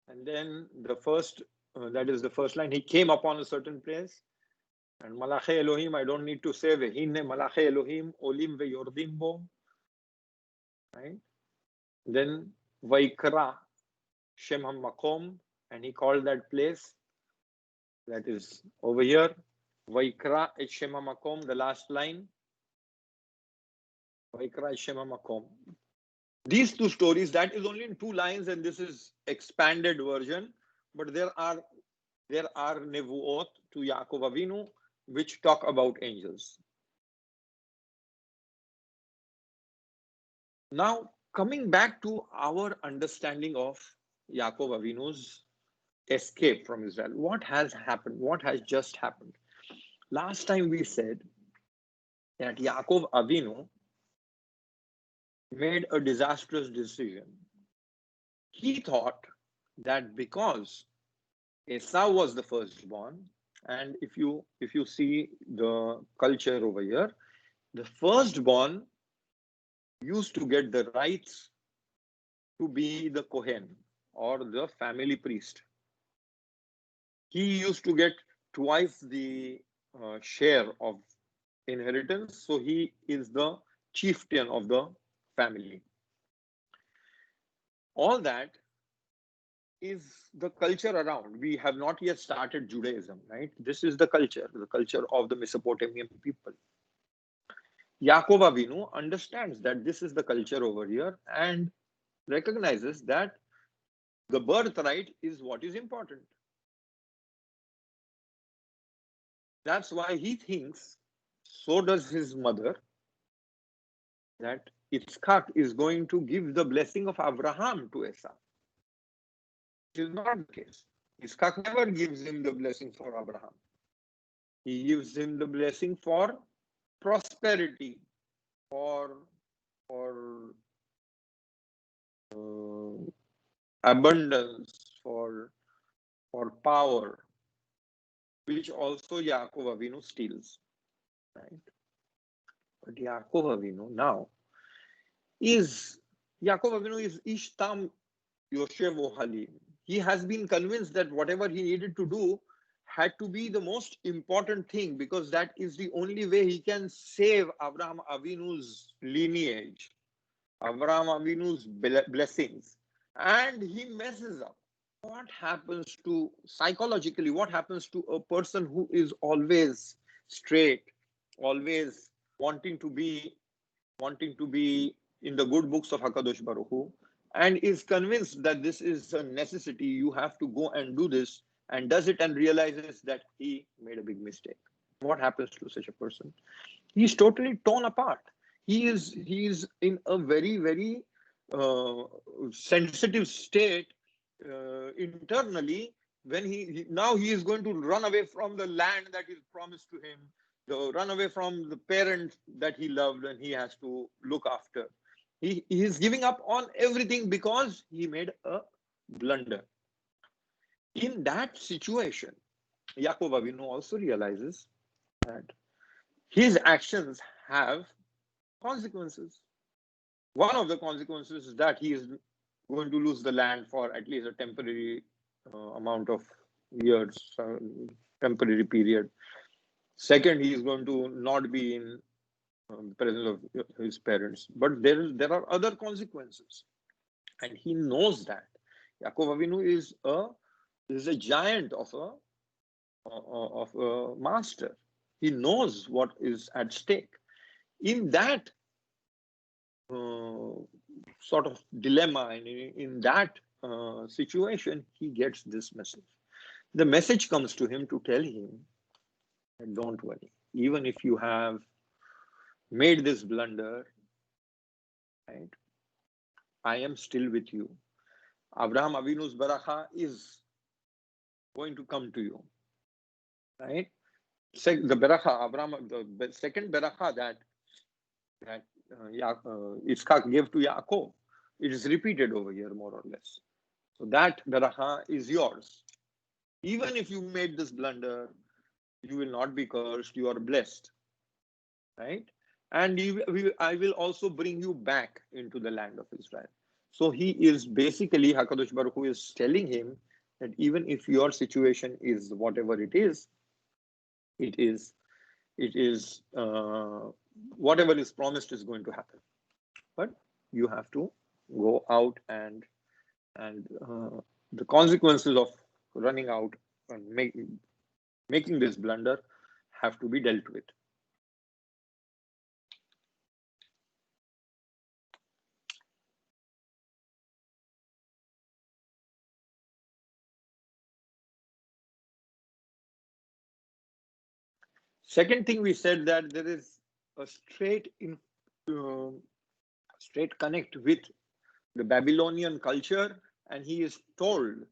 and then the first, that is the first line, he came upon a certain place. And Malache Elohim, I don't need to say, Vehinne Malache Elohim, Olim veyordim bo. Right? Then Vaikra Shem HaMakom, and he called that place, that is over here, Vaikra et Shem HaMakom, the last line, Vaikra et Shem HaMakom. These two stories, that is only in 2 lines, and this is expanded version, but there are nevuot to Yaakov Avinu which talk about angels. Now, coming back to our understanding of Yaakov Avinu's escape from Israel, what has happened? What has just happened? Last time we said that Yaakov Avinu made a disastrous decision. He thought that because Esau was the firstborn, and if you see the culture over here, the firstborn used to get the rights to be the Kohen or the family priest. He used to get twice the share of inheritance, so he is the chieftain of the family. All that is the culture around. We have not yet started Judaism, right? This is the culture of the Mesopotamian people. Yaakov Avinu understands that this is the culture over here and recognizes that the birthright is what is important. That's why he thinks, so does his mother, that Yitzchak is going to give the blessing of Abraham to Esau. It is not the case. Yitzchak never gives him the blessing for Abraham. He gives him the blessing for prosperity, for abundance, for power, which also Yaakov Avinu steals. Right? But Yaakov Avinu now is Ish Tam Yoshev Ohalim. He has been convinced that whatever he needed to do had to be the most important thing, because that is the only way he can save Abraham Avinu's lineage, Abraham Avinu's blessings. And he messes up. What happens to, psychologically, what happens to a person who is always straight, always wanting to be in the good books of Hakadosh Baruch Hu, and is convinced that this is a necessity, you have to go and do this, and does it and realizes that he made a big mistake. What happens to such a person? He's totally torn apart. He is in a very, very sensitive state internally, when now he is going to run away from the land that is promised to him, run away from the parents that he loved and he has to look after. He is giving up on everything because he made a blunder. In that situation, Yaakov Avinu also realizes that his actions have consequences. One of the consequences is that he is going to lose the land for at least a temporary amount of years, temporary period. Second, he is going to not be in the presence of his parents. But there are other consequences, and he knows that. Yaakov Avinu is a giant of a master. He knows what is at stake. In that sort of dilemma, in that situation, he gets this message. The message comes to him to tell him, don't worry, even if you have made this blunder, right, I am still with you. Abraham Avinu's baracha is going to come to you, right? The baracha, the second baracha that Yitzchak gave to Yaakov, it is repeated over here more or less. So that baracha is yours. Even if you made this blunder, you will not be cursed, you are blessed, right? And I will also bring you back into the land of Israel. So he is basically, HaKadosh Baruch Hu is telling him that even if your situation is whatever it is whatever is promised is going to happen. But you have to go out and the consequences of running out and making this blunder have to be dealt with. Second thing, we said that there is a straight connect with the Babylonian culture, and he is told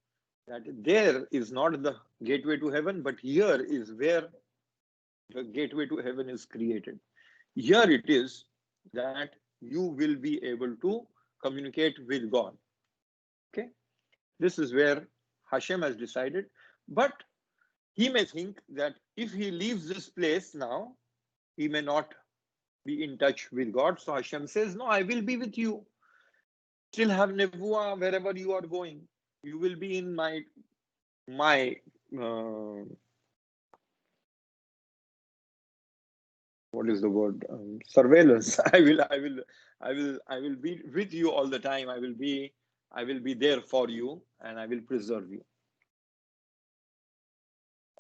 that there is not the gateway to heaven, but here is where the gateway to heaven is created. Here it is that you will be able to communicate with God. Okay, this is where Hashem has decided, but he may think that if he leaves this place now, he may not be in touch with God. So Hashem says, no, I will be with you. Still have nevuah wherever you are going. You will be in my what is the word? Surveillance. I will be with you all the time. I will be there for you, and I will preserve you.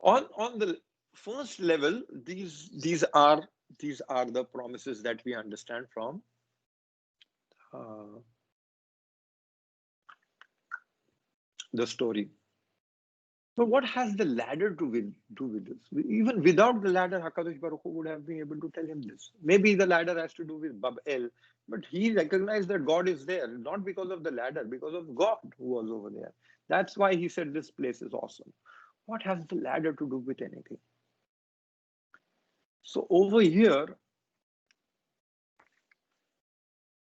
On the first level, these are the promises that we understand from the story. So what has the ladder to do with this? Even without the ladder, HaKadosh Baruch Hu would have been able to tell him this. Maybe the ladder has to do with Babel, but he recognized that God is there, not because of the ladder, because of God who was over there. That's why he said this place is awesome. What has the ladder to do with anything? So over here,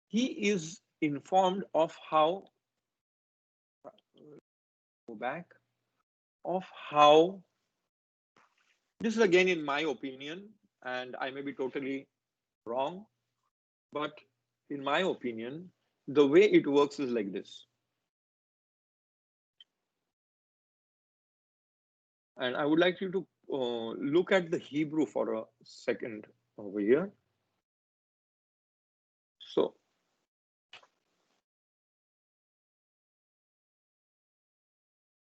he is informed of how, go back, of how, this is again in my opinion, and I may be totally wrong, but in my opinion, the way it works is like this. And I would like you to look at the Hebrew for a second over here. So,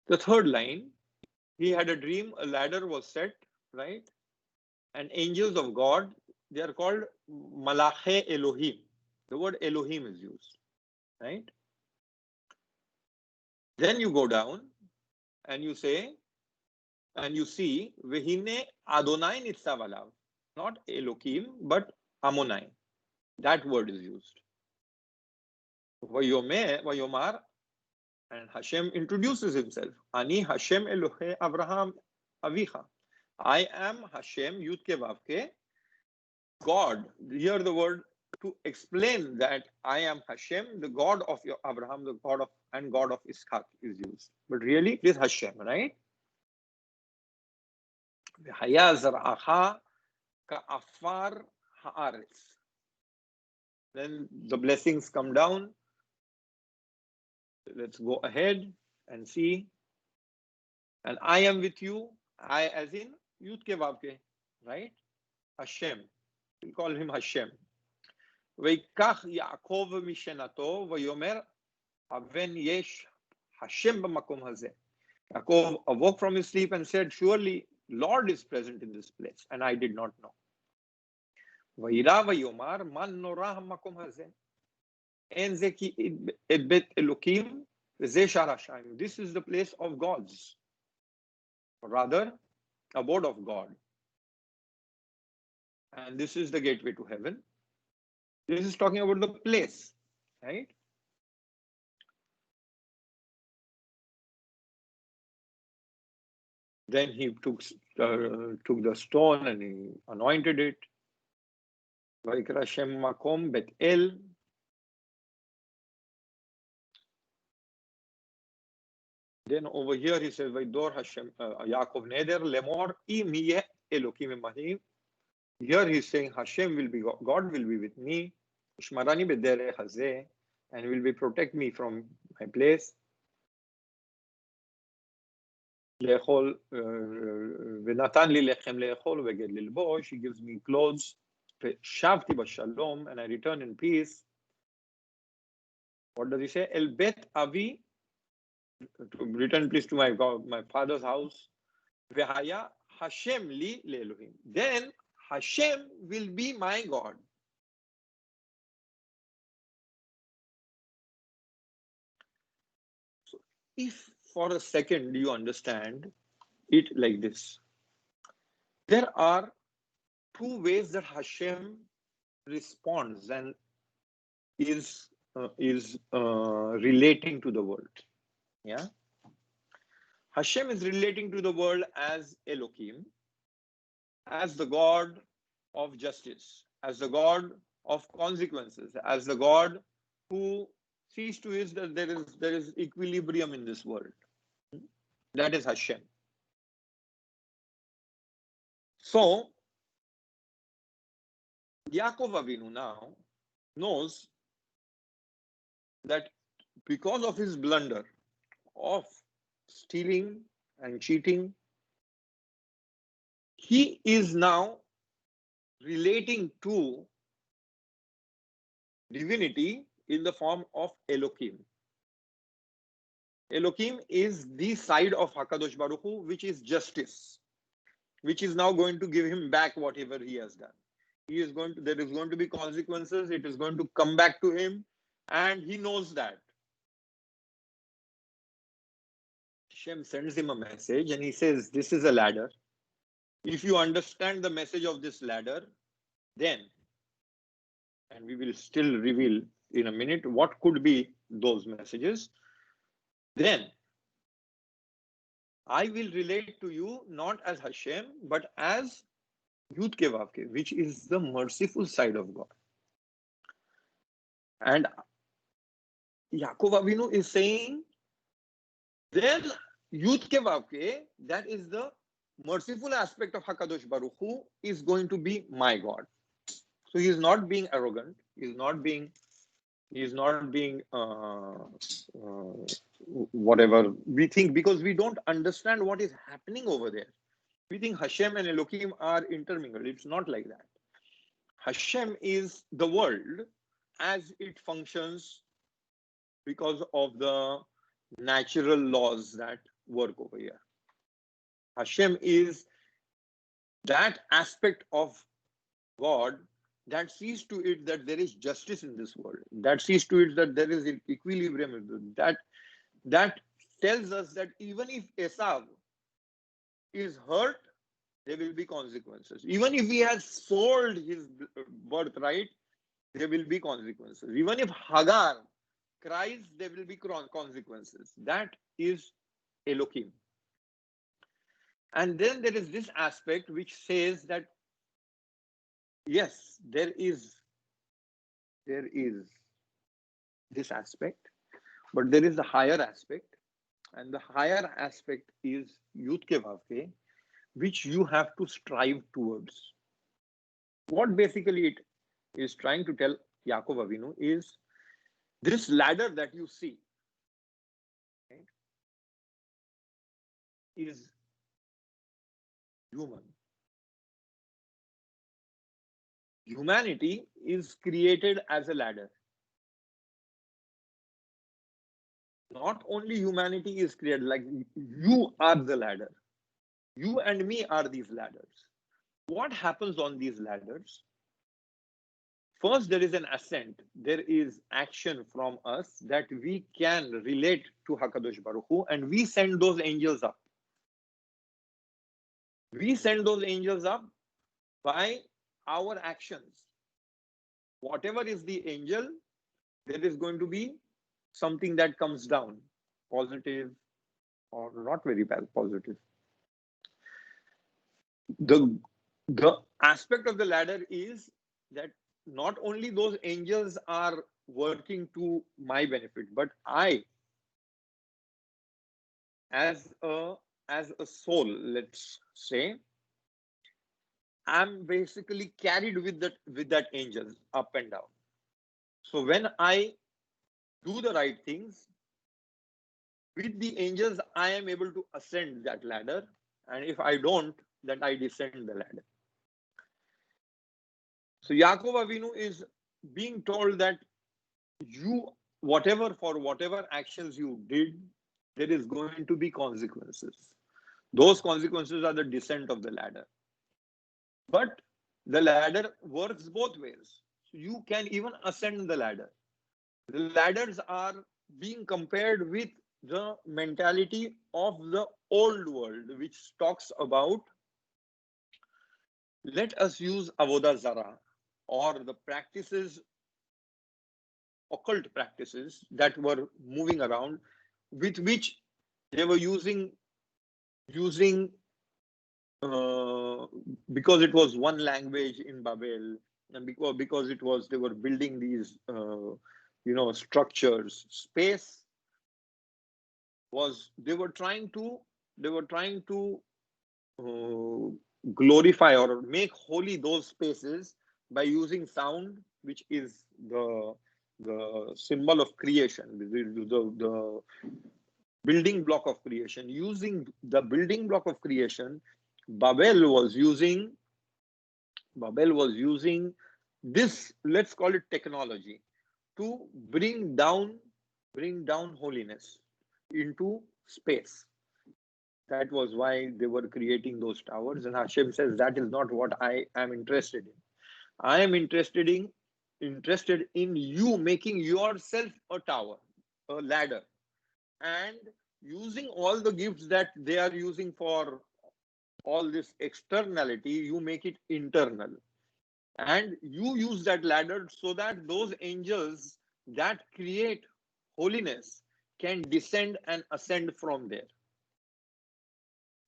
the third line, he had a dream, a ladder was set, right? And angels of God they are called Malache Elohim. The word Elohim is used, right? Then you go down and you say, and you see, Vehine Adonai Nitzav alav. Not Elohim, but Amonai. That word is used. Vayomar, and Hashem introduces himself. Ani Hashem Elohe Avraham Avicha. I am Hashem Yud Ke Vav Ke, God. Here the word to explain that I am Hashem, the God of your Abraham, the God of and God of Ishaq is used. But really it is Hashem, right? V'haya zar'acha ka'afar ha'aretz. Then the blessings come down. Let's go ahead and see. And I am with you. I as in Yud Ke Vav Ke, right? Hashem. We call him Hashem. ויקח יעקב משנתו ויאמר אבן יש Hashem במקום הזה. Yaakov awoke from his sleep and said, surely Lord is present in this place, and I did not know. וירא ויאמר מה נורא המקום הזה? אין זה כי את בית אלוקים וזה שער השמיים. This is the place of gods, or rather abode of God, and this is the gateway to heaven. This is talking about the place, right? Then he took the stone and he anointed it. Vaikra Shem Makom Bet El. Then over here he says, Vaidor Hashem Yaakov Neder Lemor Imiye Elokim Mahim. Here he's saying Hashem will be God will be with me. Shmarani Bedere Hazeh, and will be protect me from my place. Lechol Venatan li lechem lechol veged lilbosh. He gives me clothes. Shavti b'shalom, and I return in peace. What does he say? El bet avi, to return peace to my father's house. Vehaya Hashem li leElohim. Then Hashem will be my God. So if for a second you understand it like this, there are two ways that Hashem responds and is relating to the world. Yeah, Hashem is relating to the world as Elohim, as the God of justice, as the God of consequences, as the God who sees to it that there is equilibrium in this world. That is Hashem. So Yaakov Avinu now knows that because of his blunder of stealing and cheating, he is now relating to divinity in the form of Elohim. Elohim is the side of HaKadosh Baruch Hu, which is justice, which is now going to give him back whatever he has done. There is going to be consequences. It is going to come back to him, and he knows that. Hashem sends him a message and he says, this is a ladder. If you understand the message of this ladder, then, and we will still reveal in a minute what could be those messages, then I will relate to you not as Hashem, but as Yud Ke Vav Ke, which is the merciful side of God. And Yaakov Avinu is saying, then Yud Ke Vav Ke, that is the merciful aspect of HaKadosh Baruch Hu, is going to be my God. So he is not being arrogant. He is not being whatever we think, because we don't understand what is happening over there. We think Hashem and Elohim are intermingled. It's not like that. Hashem is the world as it functions because of the natural laws that work over here. Hashem is that aspect of God that sees to it that there is justice in this world, that sees to it that there is equilibrium, that tells us that even if Esau is hurt, there will be consequences. Even if he has sold his birthright, there will be consequences. Even if Hagar cries, there will be consequences. That is Elohim. And then there is this aspect which says that yes, there is this aspect, but there is a higher aspect, and the higher aspect is Yud Ke Vav Ke, which you have to strive towards. What basically it is trying to tell Yaakov Avinu is this ladder that you see, right, is human. Humanity is created as a ladder. Not only humanity is created, like you are the ladder. You and me are these ladders. What happens on these ladders? First, there is an ascent. There is action from us that we can relate to HaKadosh Baruch Hu, and we send those angels up. We send those angels up by our actions. Whatever is the angel, there is going to be something that comes down, positive or not very positive. The aspect of the ladder is that not only those angels are working to my benefit, but I, as a soul, let's say, I'm basically carried with that angel up and down. So when I do the right things with the angels, I am able to ascend that ladder, and if I don't, then I descend the ladder. So Yaakov Avinu is being told that for whatever actions you did, there is going to be consequences. Those consequences are the descent of the ladder. But the ladder works both ways. So you can even ascend the ladder. The ladders are being compared with the mentality of the old world, which talks about, let us use Avodah Zarah, or the practices, occult practices that were moving around, with which they were using because it was one language in Babel, and because they were building these structures. Space was, they were trying to glorify or make holy those spaces by using sound, which is the symbol of creation, the building block of creation. Using the building block of creation, Babel was using this, let's call it technology, to bring down holiness into space. That was why they were creating those towers. And Hashem says, that is not what I am interested in. I am interested in you making yourself a tower, a ladder, and using all the gifts that they are using for all this externality, you make it internal. And you use that ladder so that those angels that create holiness can descend and ascend from there.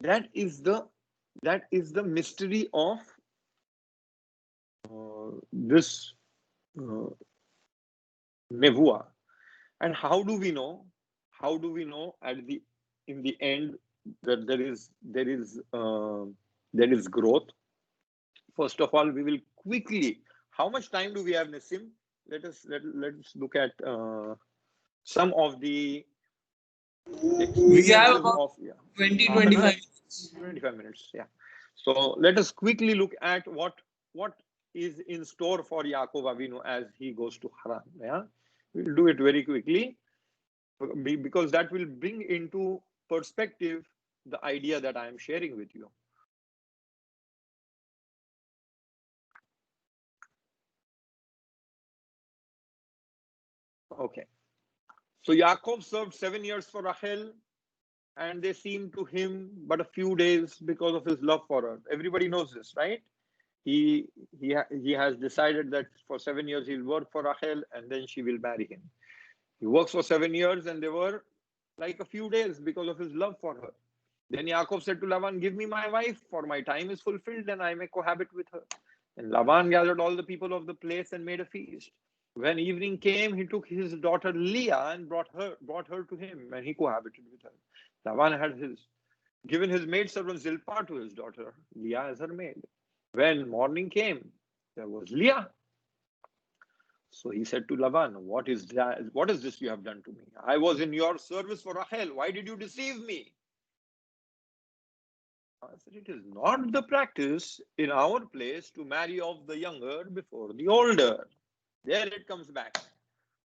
That is the mystery of this nevuah. And how do we know in the end that there is growth? First of all, we will quickly, how much time do we have, Nassim? Let's look at some of the We have about 20-25 minutes. 25 minutes, yeah. So let us quickly look at what is in store for Yaakov Avinu as he goes to Haran. Yeah, we'll do it very quickly because that will bring into perspective the idea that I am sharing with you. Okay. So Yaakov served 7 years for Rachel, and they seemed to him but a few days because of his love for her. Everybody knows this, right? He has decided that for 7 years he'll work for Rachel and then she will marry him. He works for 7 years and they were like a few days because of his love for her. Then Yaakov said to Laban, give me my wife, for my time is fulfilled and I may cohabit with her. And Laban gathered all the people of the place and made a feast. When evening came, he took his daughter Leah and brought her to him, and he cohabited with her. Laban had given his maidservant Zilpah to his daughter Leah as her maid. When morning came, there was Leah. So he said to Laban, what is this you have done to me? I was in your service for Rachel. Why did you deceive me? I said, it is not the practice in our place to marry off the younger before the older. There it comes back.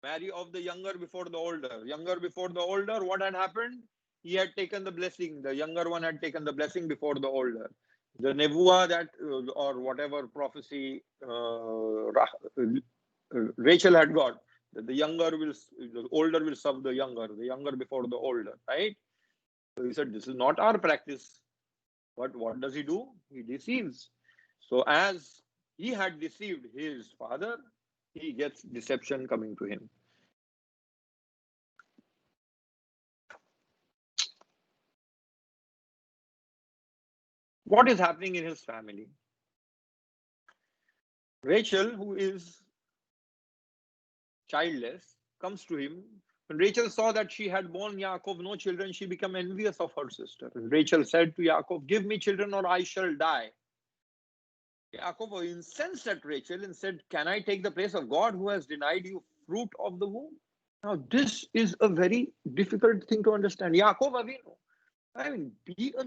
Marry off the younger before the older. Younger before the older, what had happened? He had taken the blessing. The younger one had taken the blessing before the older. The nevuah that, or whatever prophecy Rachel had got, that the older will serve the younger before the older, right? So he said, this is not our practice. But what does he do? He deceives. So as he had deceived his father, he gets deception coming to him. What is happening in his family? Rachel, who is childless, comes to him. When Rachel saw that she had borne Yaakov no children, she became envious of her sister. And Rachel said to Yaakov, give me children or I shall die. Yaakov was incensed at Rachel and said, can I take the place of God who has denied you fruit of the womb? Now, this is a very difficult thing to understand. Yaakov Avinu, I mean, be a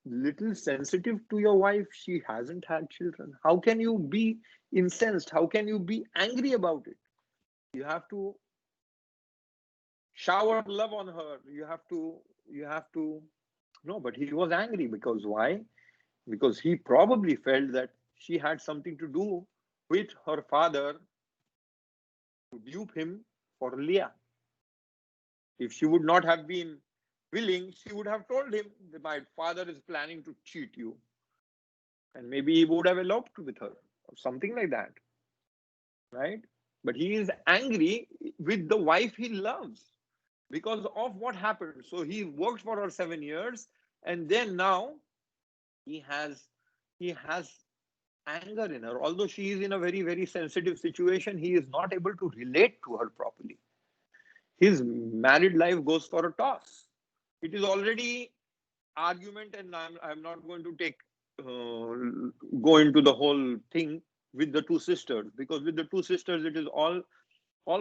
little sensitive to your wife. She hasn't had children. How can you be incensed? How can you be angry about it? You have to shower love on her. You have to, no, but he was angry because why? Because he probably felt that she had something to do with her father to dupe him for Leah. If she would not have been willing, she would have told him that my father is planning to cheat you. And maybe he would have eloped with her or something like that. Right? But he is angry with the wife he loves because of what happened. So he worked for her 7 years, and then now he has anger in her. Although she is in a very, very sensitive situation, he is not able to relate to her properly. His married life goes for a toss. It is already argument, and I'm not going to go into the whole thing with the two sisters, because with the two sisters it is all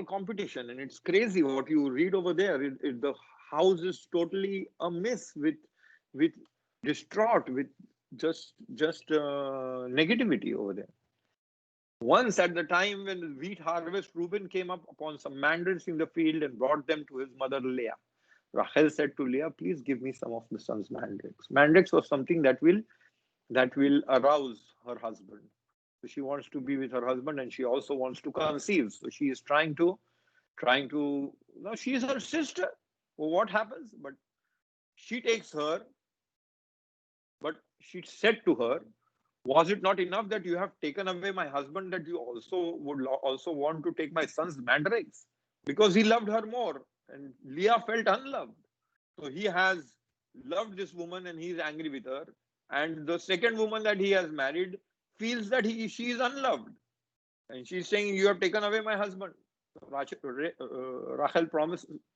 competition, and it's crazy what you read over there. The house is totally amiss with distraught, with just negativity over there. Once at the time when the wheat harvest, Reuben came up upon some mandrakes in the field and brought them to his mother Leah. Rachel said to Leah, please give me some of the son's mandrakes. Mandrakes was something that will arouse her husband. So she wants to be with her husband, and she also wants to conceive. So she is trying to, no, she is her sister. Well, what happens? But she takes her, but she said to her, was it not enough that you have taken away my husband, that you also would also want to take my son's mandrakes? Because he loved her more, and Leah felt unloved. So he has loved this woman and he is angry with her. And the second woman that he has married feels that she is unloved. And she's saying, you have taken away my husband. Rachel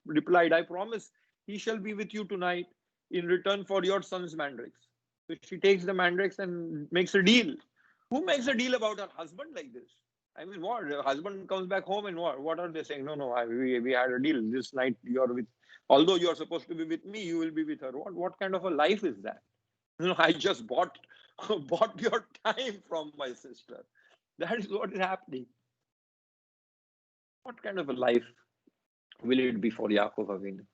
replied, I promise he shall be with you tonight in return for your son's mandrakes. So she takes the mandrakes and makes a deal. Who makes a deal about her husband like this? I mean, what? The husband comes back home and what are they saying? No, we had a deal. This night you're with, although you're supposed to be with me, you will be with her. What kind of a life is that? I just bought your time from my sister. That is what is happening. What kind of a life will it be for Yaakov Avinu?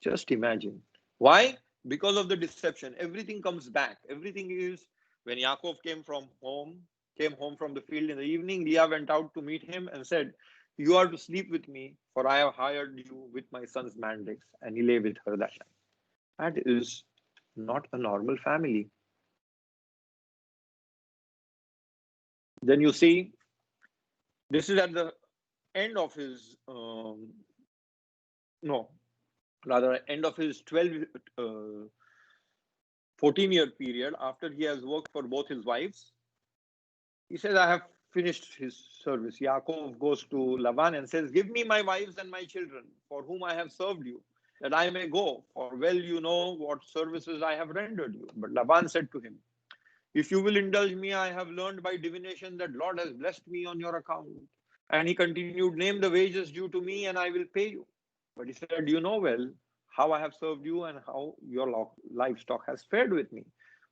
Just imagine. Why? Because of the deception. Everything comes back. Everything is, when Yaakov came home from the field in the evening, Leah went out to meet him and said, You are to sleep with me, for I have hired you with my son's mandrakes. And he lay with her that night. That is not a normal family. Then you see, this is at the end of his, end of his 14-year period, after he has worked for both his wives. He says, I have finished his service. Yaakov goes to Laban and says, give me my wives and my children, for whom I have served you, that I may go, for well you know what services I have rendered you. But Laban said to him, if you will indulge me, I have learned by divination that Lord has blessed me on your account. And he continued, name the wages due to me, and I will pay you. But he said, you know well how I have served you and how your livestock has fared with me.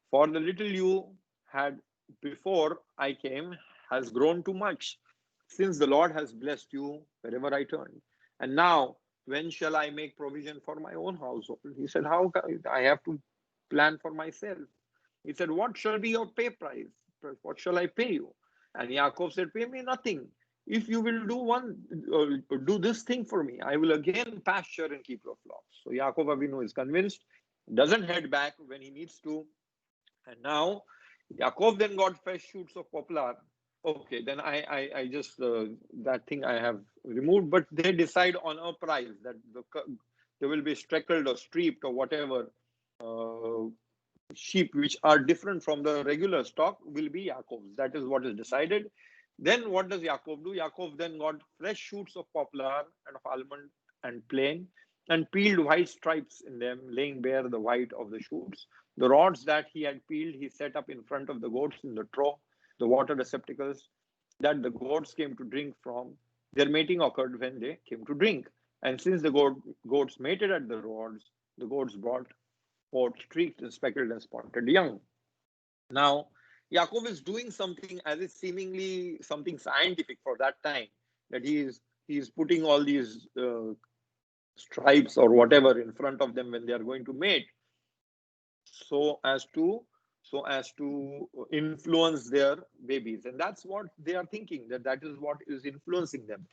For the little you had before I came has grown too much, since the Lord has blessed you wherever I turned. And now, when shall I make provision for my own household? He said, how I have to plan for myself. He said, what shall be your pay price? What shall I pay you? And Yaakov said, pay me nothing. If you will do this thing for me, I will again pasture and keep your flocks. So Yaakov Avinu is convinced, doesn't head back when he needs to. And now Yaakov then got fresh shoots of poplar. Okay, then I just, that thing I have removed, but they decide on a price that there will be speckled or streaked or whatever sheep which are different from the regular stock will be Yaakov's. That is what is decided. Then what does Yaakov do? Yaakov then got fresh shoots of poplar and of almond and plane and peeled white stripes in them, laying bare the white of the shoots. The rods that he had peeled, he set up in front of the goats in the trough, the water receptacles that the goats came to drink from. Their mating occurred when they came to drink. And since the goats mated at the rods, the goats brought forth streaked and speckled and spotted young. Now, Yaakov is doing something as is seemingly something scientific for that time, that he is putting all these stripes or whatever in front of them when they are going to mate, so as to influence their babies. And that's what they are thinking, that is what is influencing them.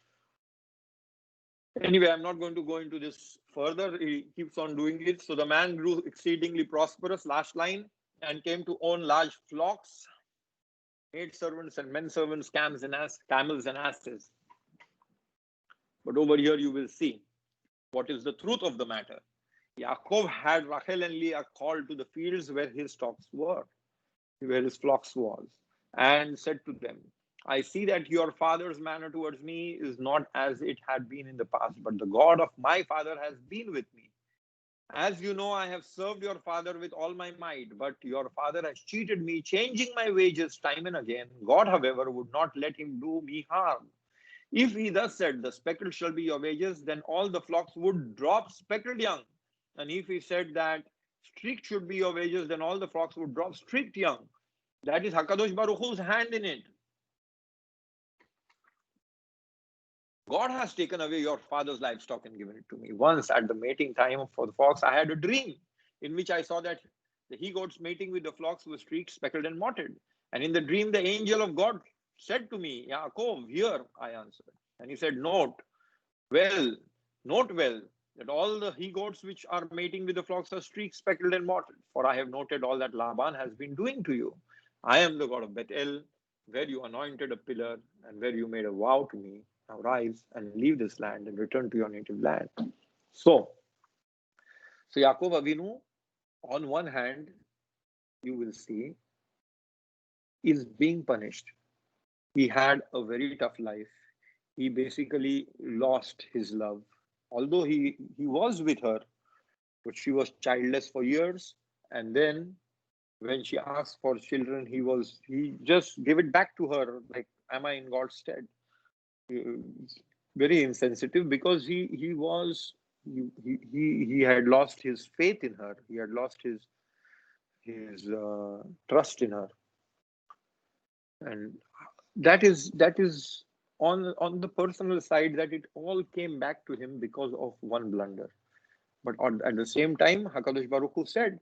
Anyway, I'm not going to go into this further. He keeps on doing it. So the man grew exceedingly prosperous, last line, and came to own large flocks, maid servants and men servants, camels and asses. But over here you will see what is the truth of the matter. Yaakov had Rachel and Leah called to the fields where his flocks was, and said to them, I see that your father's manner towards me is not as it had been in the past, but the God of my father has been with me. As you know, I have served your father with all my might, but your father has cheated me, changing my wages time and again. God, however, would not let him do me harm. If he thus said, the speckled shall be your wages, then all the flocks would drop speckled young. And if he said that streaked should be your wages, then all the flocks would drop streaked young. That is HaKadosh Baruch Hu's hand in it. God has taken away your father's livestock and given it to me. Once at the mating time for the flocks, I had a dream in which I saw that the he-goats mating with the flocks were streaked, speckled, and mottled. And in the dream, the angel of God said to me, Yaakov, here, I answered. And he said, note well, that all the he-goats which are mating with the flocks are streaked, speckled, and mottled. For I have noted all that Laban has been doing to you. I am the God of Bethel, where you anointed a pillar and where you made a vow to me. Now rise and leave this land and return to your native land. So Yaakov Avinu, on one hand, you will see, is being punished. He had a very tough life. He basically lost his love. Although he was with her, but she was childless for years. And then when she asked for children, he just gave it back to her, like, am I in God's stead? Very insensitive, because he had lost his faith in her. He had lost his trust in her, and that is on the personal side, that it all came back to him because of one blunder. But at the same time, HaKadosh Baruch Hu said,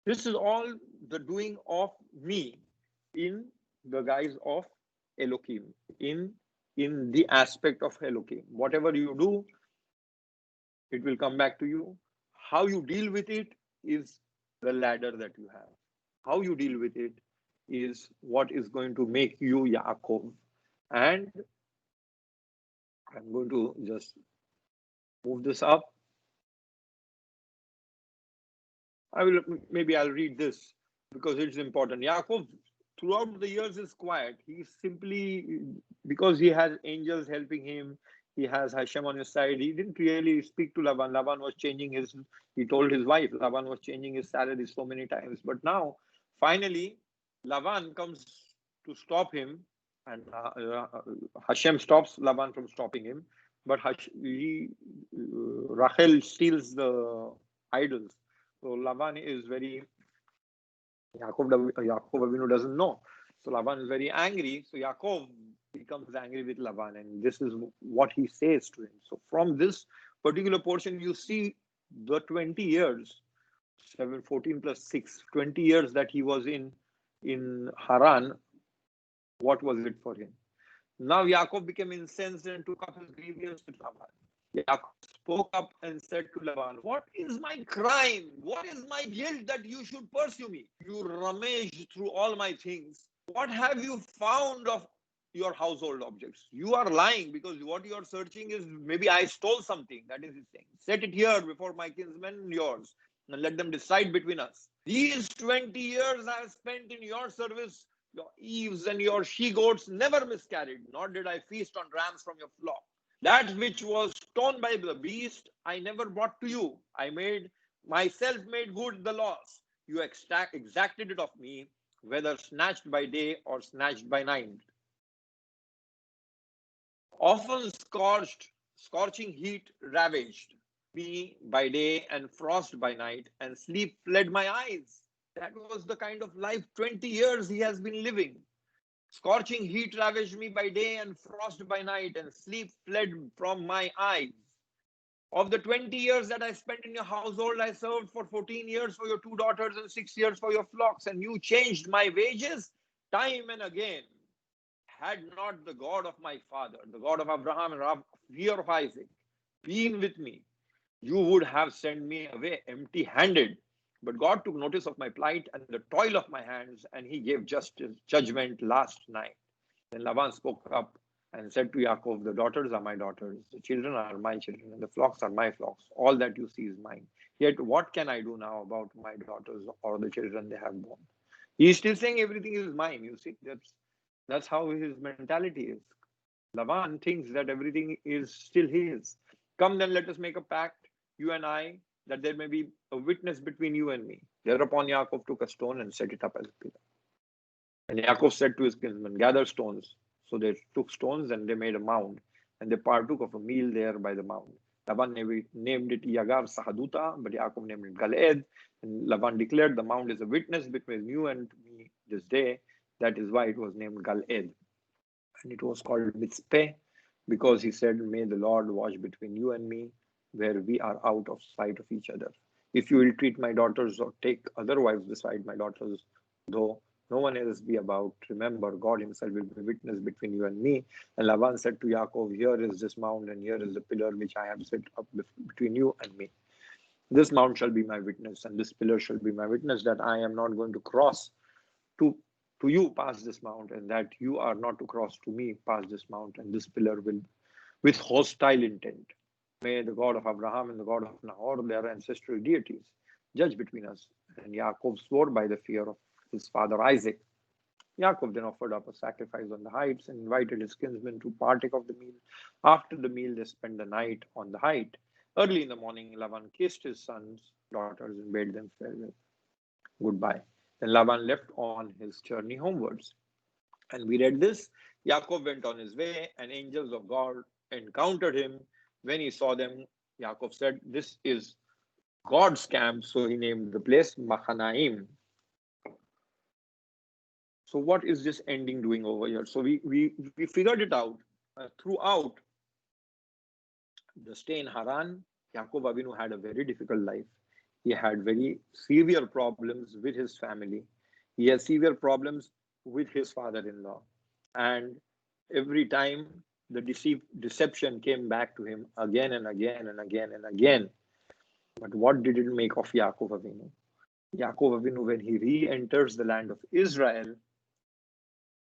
this is all the doing of me in the guise of Elohim, in in the aspect of Elohim. Whatever you do, it will come back to you. How you deal with it is the ladder that you have. How you deal with it is what is going to make you Yaakov. And I'm going to just move this up. Maybe I'll read this because it's important. Yaakov, throughout the years, is quiet. He's simply, because he has angels helping him, he has Hashem on his side. He didn't really speak to Laban. Laban was changing he told his wife, Laban was changing his salary so many times. But now, finally, Laban comes to stop him, and Hashem stops Laban from stopping him. But Rachel steals the idols. So Laban is very, Yaakov Avinu doesn't know. So Laban is very angry. So Yaakov becomes angry with Laban, and this is what he says to him. So from this particular portion, you see the 20 years, 14 plus 6, 20 years that he was in Haran. What was it for him? Now Yaakov became incensed and took up his grievance with Laban. Yaakov spoke up and said to Laban, "What is my crime? What is my guilt that you should pursue me? You rummaged through all my things. What have you found of your household objects? You are lying, because what you are searching is maybe I stole something." That is his thing. "Set it here before my kinsmen and yours, and let them decide between us. These 20 years I have spent in your service. Your eves and your she-goats never miscarried, nor did I feast on rams from your flock. That which was torn by the beast, I never brought to you. I myself made good the loss. You exacted it of me, whether snatched by day or snatched by night. Often scorching heat ravaged me by day and frost by night, and sleep fled my eyes." That was the kind of life 20 years he has been living. Scorching heat ravaged me by day and frost by night, and sleep fled from my eyes. Of the 20 years that I spent in your household, I served for 14 years for your 2 daughters and 6 years for your flocks, and you changed my wages time and again. Had not the God of my father, the God of Abraham and fear of Isaac, been with me, you would have sent me away empty-handed. But God took notice of my plight and the toil of my hands, and he gave judgment last night. Then Laban spoke up and said to Yaakov, "The daughters are my daughters, the children are my children, and the flocks are my flocks. All that you see is mine. Yet what can I do now about my daughters or the children they have born?" He is still saying everything is mine. You see, that's how his mentality is. Laban thinks that everything is still his. "Come then, let us make a pact, you and I, that there may be a witness between you and me." Thereupon Yaakov took a stone and set it up as a pillar. And Yaakov said to his kinsmen, "Gather stones." So they took stones and they made a mound, and they partook of a meal there by the mound. Laban named it Yagar Sahaduta, but Yaakov named it Galed. And Laban declared, "The mound is a witness between you and me this day." That is why it was named Galed. And it was called Mitzpeh, because he said, "May the Lord watch between you and me, where we are out of sight of each other. If you will treat my daughters or take other wives beside my daughters, though no one else be about, remember, God himself will be witness between you and me." And Laban said to Yaakov, "Here is this mound, and here is the pillar which I have set up between you and me. This mound shall be my witness, and this pillar shall be my witness, that I am not going to cross to you past this mount, and that you are not to cross to me past this mount, and this pillar will with hostile intent. May the God of Abraham and the God of Nahor, their ancestral deities, judge between us." And Yaakov swore by the fear of his father Isaac. Yaakov then offered up a sacrifice on the heights and invited his kinsmen to partake of the meal. After the meal, they spent the night on the height. Early in the morning, Laban kissed his sons, daughters, and bade them farewell. Goodbye. Then Laban left on his journey homewards. And we read this. Yaakov went on his way, and angels of God encountered him. When he saw them, Yaakov said, "This is God's camp." So he named the place Machanaim. So what is this ending doing over here? So we figured it out throughout the stay in Haran. Yaakov Avinu had a very difficult life. He had very severe problems with his family. He had severe problems with his father-in-law. And every time the deception came back to him again and again and again and again. But what did it make of Yaakov Avinu? Yaakov Avinu, when he re-enters the land of Israel,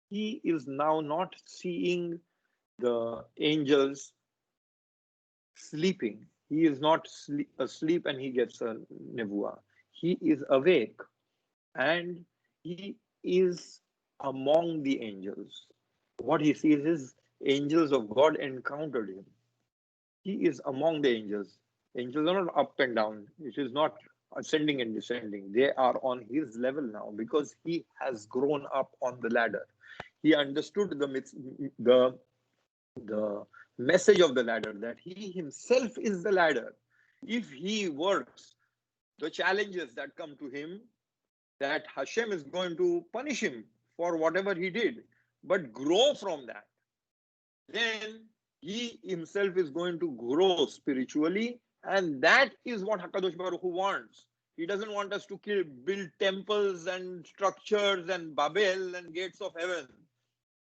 he is now not seeing the angels sleeping. He is not asleep and he gets a nevuah. He is awake and he is among the angels. What he sees is angels of God encountered him. He is among the angels. Angels are not up and down. It is not ascending and descending. They are on his level now because he has grown up on the ladder. He understood the message of the ladder, that he himself is the ladder. If he works the challenges that come to him, that Hashem is going to punish him for whatever he did, but grow from that, then he himself is going to grow spiritually, and that is what HaKadosh Baruch Hu wants. He doesn't want us to build temples and structures and Babel and gates of heaven.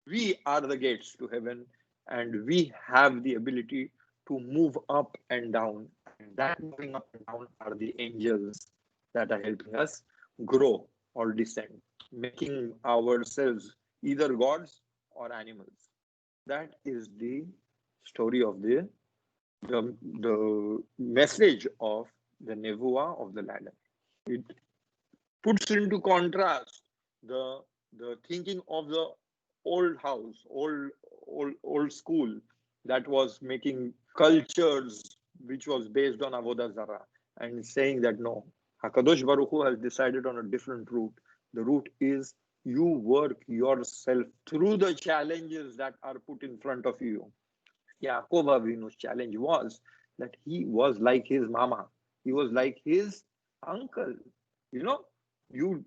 We are the gates to heaven, and we have the ability to move up and down. And that moving up and down are the angels that are helping us grow or descend, making ourselves either gods or animals. That is the story of the message of the nevuah of the ladder. It puts into contrast the thinking of the old house, old school that was making cultures which was based on Avodah Zarah, and saying that no, HaKadosh Baruch Hu has decided on a different route. The route is you work yourself through the challenges that are put in front of you. Yaakov Avinu's challenge was that he was like his mama. He was like his uncle. You know, you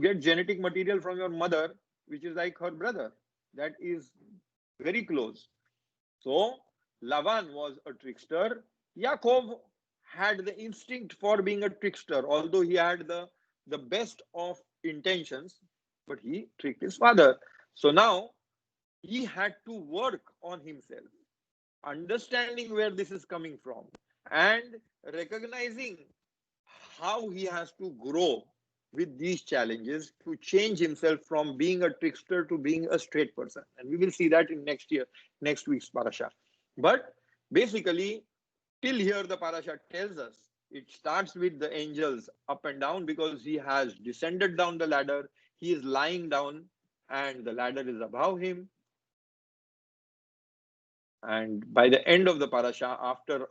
get genetic material from your mother, which is like her brother. That is very close. So Lavan was a trickster. Yaakov had the instinct for being a trickster, although he had the best of intentions, but he tricked his father. So now he had to work on himself, understanding where this is coming from and recognizing how he has to grow with these challenges to change himself from being a trickster to being a straight person. And we will see that in next week's parasha. But basically, till here the parasha tells us it starts with the angels up and down because he has descended down the ladder. He is lying down and the ladder is above him. And by the end of the parasha, after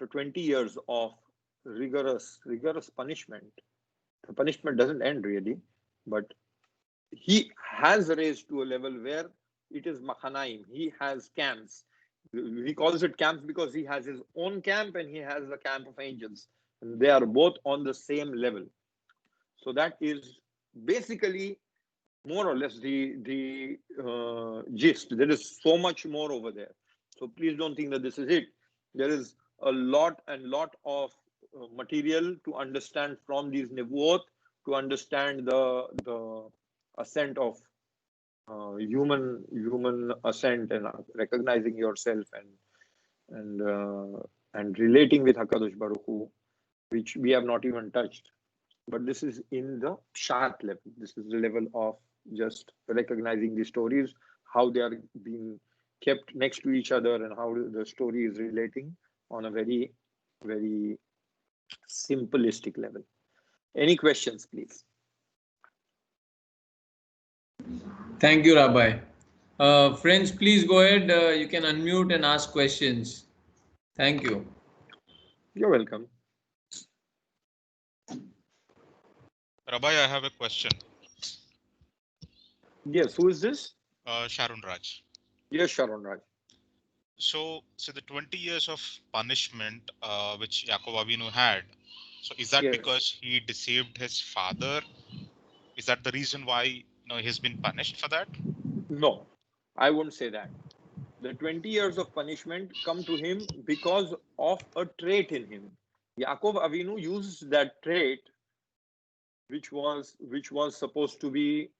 20 years of rigorous punishment, the punishment doesn't end really, but he has raised to a level where it is Machanaim. He has camps. He calls it camps because he has his own camp and he has the camp of angels. And they are both on the same level. So that is basically more or less the gist. There is so much more over there. So please don't think that this is it. There is a lot of material to understand from these nevuot, to understand the ascent of human ascent and recognizing yourself and relating with HaKadosh Baruch Hu, which we have not even touched. But this is in the sharp level. This is the level of just recognizing the stories, how they are being kept next to each other, and how the story is relating on a very, very simplistic level. Any questions, please? Thank you, Rabbi. Friends, please go ahead. You can unmute and ask questions. Thank you. You're welcome. Rabbi, I have a question. Yes, who is this? Sharon Raj. Yes, Sharon Raj. So the 20 years of punishment which Yaakov Avinu had, so is that Yes. because he deceived his father? Is that the reason why he's been punished for that? No, I wouldn't say that. The 20 years of punishment come to him because of a trait in him. Yaakov Avinu used that trait, which was supposed to be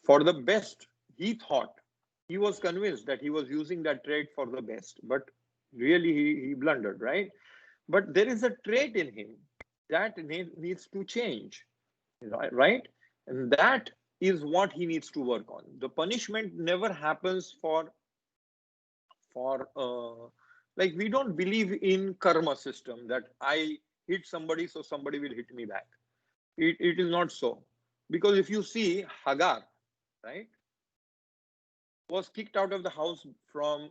for the best. He thought, he was convinced that he was using that trait for the best, but really he blundered, right? But there is a trait in him that needs to change, right? And that is what he needs to work on. The punishment never happens for like, we don't believe in karma system that I hit somebody so somebody will hit me back. It is not so. Because if you see Hagar, right, was kicked out of the house from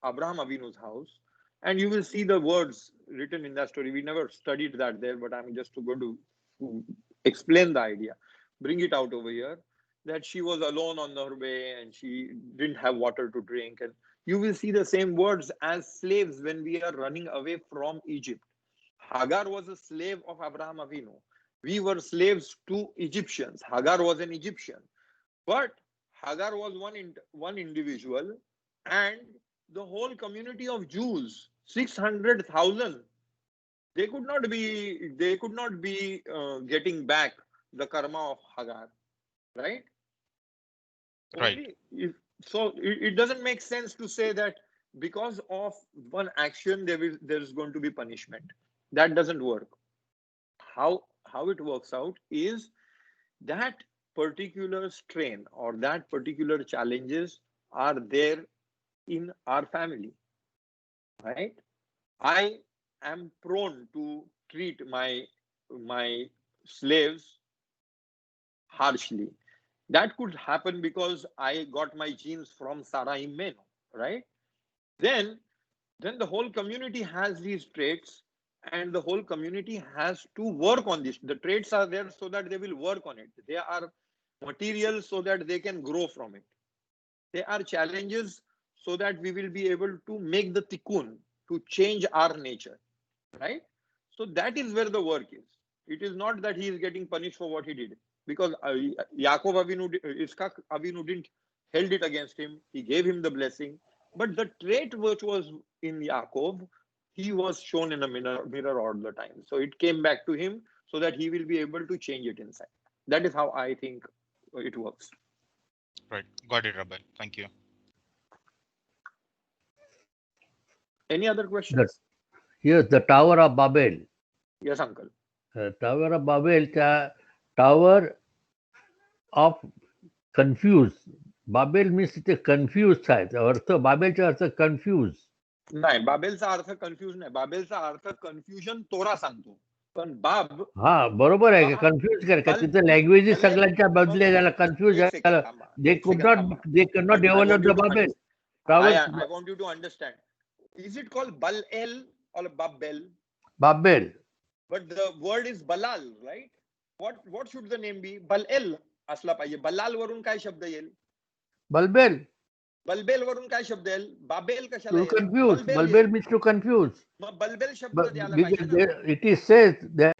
Abraham Avinu's house, and you will see the words written in that story. We never studied that there, but I'm just going to explain the idea, bring it out over here, that she was alone on her way and she didn't have water to drink. And you will see the same words as slaves when we are running away from Egypt. Hagar was a slave of Abraham Avinu. We were slaves to Egyptians. Hagar was an Egyptian. But Hagar was one individual, and the whole community of Jews, 600,000, they could not be getting back the karma of Hagar, right? Right. So it doesn't make sense to say that because of one action there is going to be punishment. That doesn't work. How it works out is that particular strain or that particular challenges are there in our family, right? I am prone to treat my slaves harshly. That could happen because I got my genes from Sarah Imeno, right? Then the whole community has these traits, and the whole community has to work on this. The traits are there so that they will work on it. They are material so that they can grow from it. They are challenges so that we will be able to make the tikkun, to change our nature, right? So that is where the work is. It is not that he is getting punished for what he did, because Yaakov Avinu, Iskak Avinu didn't held it against him. He gave him the blessing, but the trait which was in Yaakov, he was shown in a mirror all the time. So it came back to him so that he will be able to change it inside. That is how I think it works. Right. Got it, Rabbi. Thank you. Any other questions? Here's the Tower of Babel. Yes, uncle. Tower of Babel, Tower of confused. Babel means ते confused आहे. अर्थ बाबेलचा अर्थ confused. नाही, बाबेलचा अर्थ confuse नाही. बाबेलचा अर्थ confusion तोरा सांगतो. पण बाब हा बरोबर आहे. कन्फ्युज कर का तिथे लँग्वेजेस सगळ्यांच्या बदले झाला, कन्फ्युज झाला. They cannot develop the Babel. I want you to understand. Is it called Bal-el or Babel? Babel. But the word is Balal, right? What should the name be? Bal-el असला पाहिजे. बलाल वरून काय शब्द येईल? Balbel. बलबेल वरून काय शब्द येईल? बाबेल कशाला To येईल? confuse. Balbel means to confuse. मग बलबेल शब्द But द्यायला पाहिजे ना. it is said that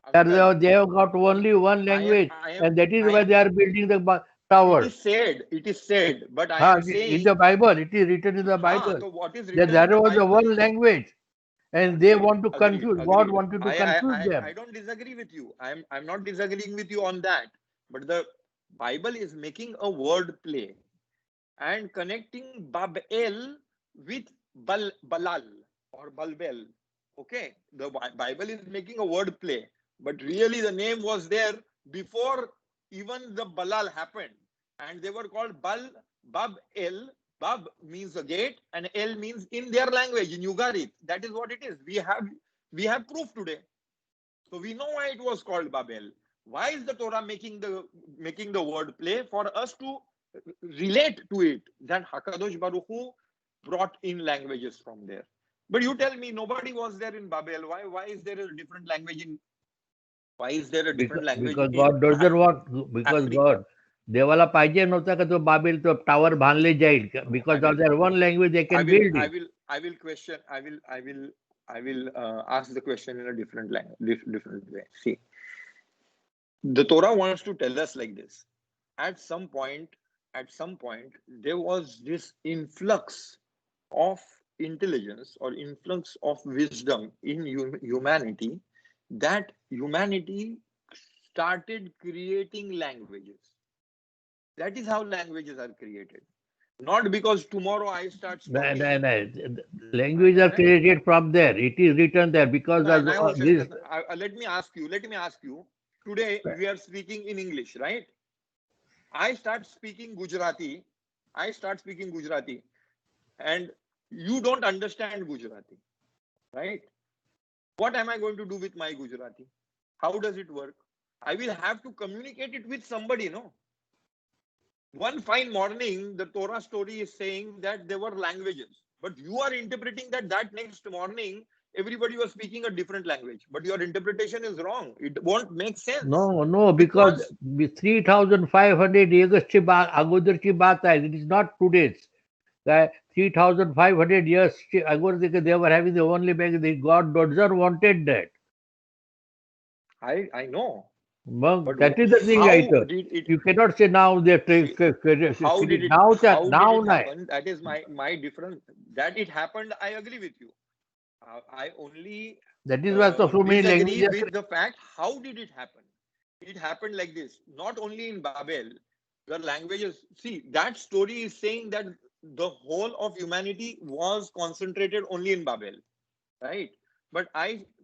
they have got only one language, and that is why they are building the tower. It is said, but I am saying in the Bible, it is written in the Bible so what is that written there in the was a Bible? one language, and they want to Agreed, confuse. agreed. God wanted to confuse them. I don't disagree with you. I'm not disagreeing with you on that. But the Bible is making a word play and connecting Babel with Balal or Balbel. Okay, the Bible is making a word play, but really the name was there before even the Balal happened, and they were called Babel. Bab means a gate, and El means in their language, in Ugarit. That is what it is. We have proof today, so we know why it was called Babel. Why is the Torah making the word play? For us to relate to it, that Hakadosh Baruch Hu brought in languages from there. But you tell me, nobody was there in Babel. Why is there a different language in? Why is there a different language? Because God doesn't want. Because God, देवाला पाहिजे नव्हता का तो Babel तो tower बांधले जाईल. Because of their one language they can build it. I will question. I will ask the question in a different way. See, the Torah wants to tell us like this. At some point, there was this influx of intelligence or influx of wisdom in humanity, that humanity started creating languages. That is how languages are created. Not because tomorrow I start spouting. Language are created from there. It is written there because Let me ask you. Today we are speaking in English, right? I start speaking Gujarati, and you don't understand Gujarati, right? What am I going to do with my Gujarati? How does it work? I will have to communicate it with somebody, no? One fine morning, the Torah story is saying that there were languages, but you are interpreting that next morning, everybody was speaking a different language, but your interpretation is wrong. It won't make sense. No, because 3,500 years अगोदरची बात आहे. It is not today's. 3,500 years ago they were having the only language. God doesn't wanted that. I know. But that is the thing. You cannot say now they how did it happen? That is my difference. That it happened, I agree with you. I only that is what so many languages with the fact. How did it happen? It happened like this. Not only in Babel, the languages. See, that story is saying that the whole of humanity was concentrated only in Babel, right? But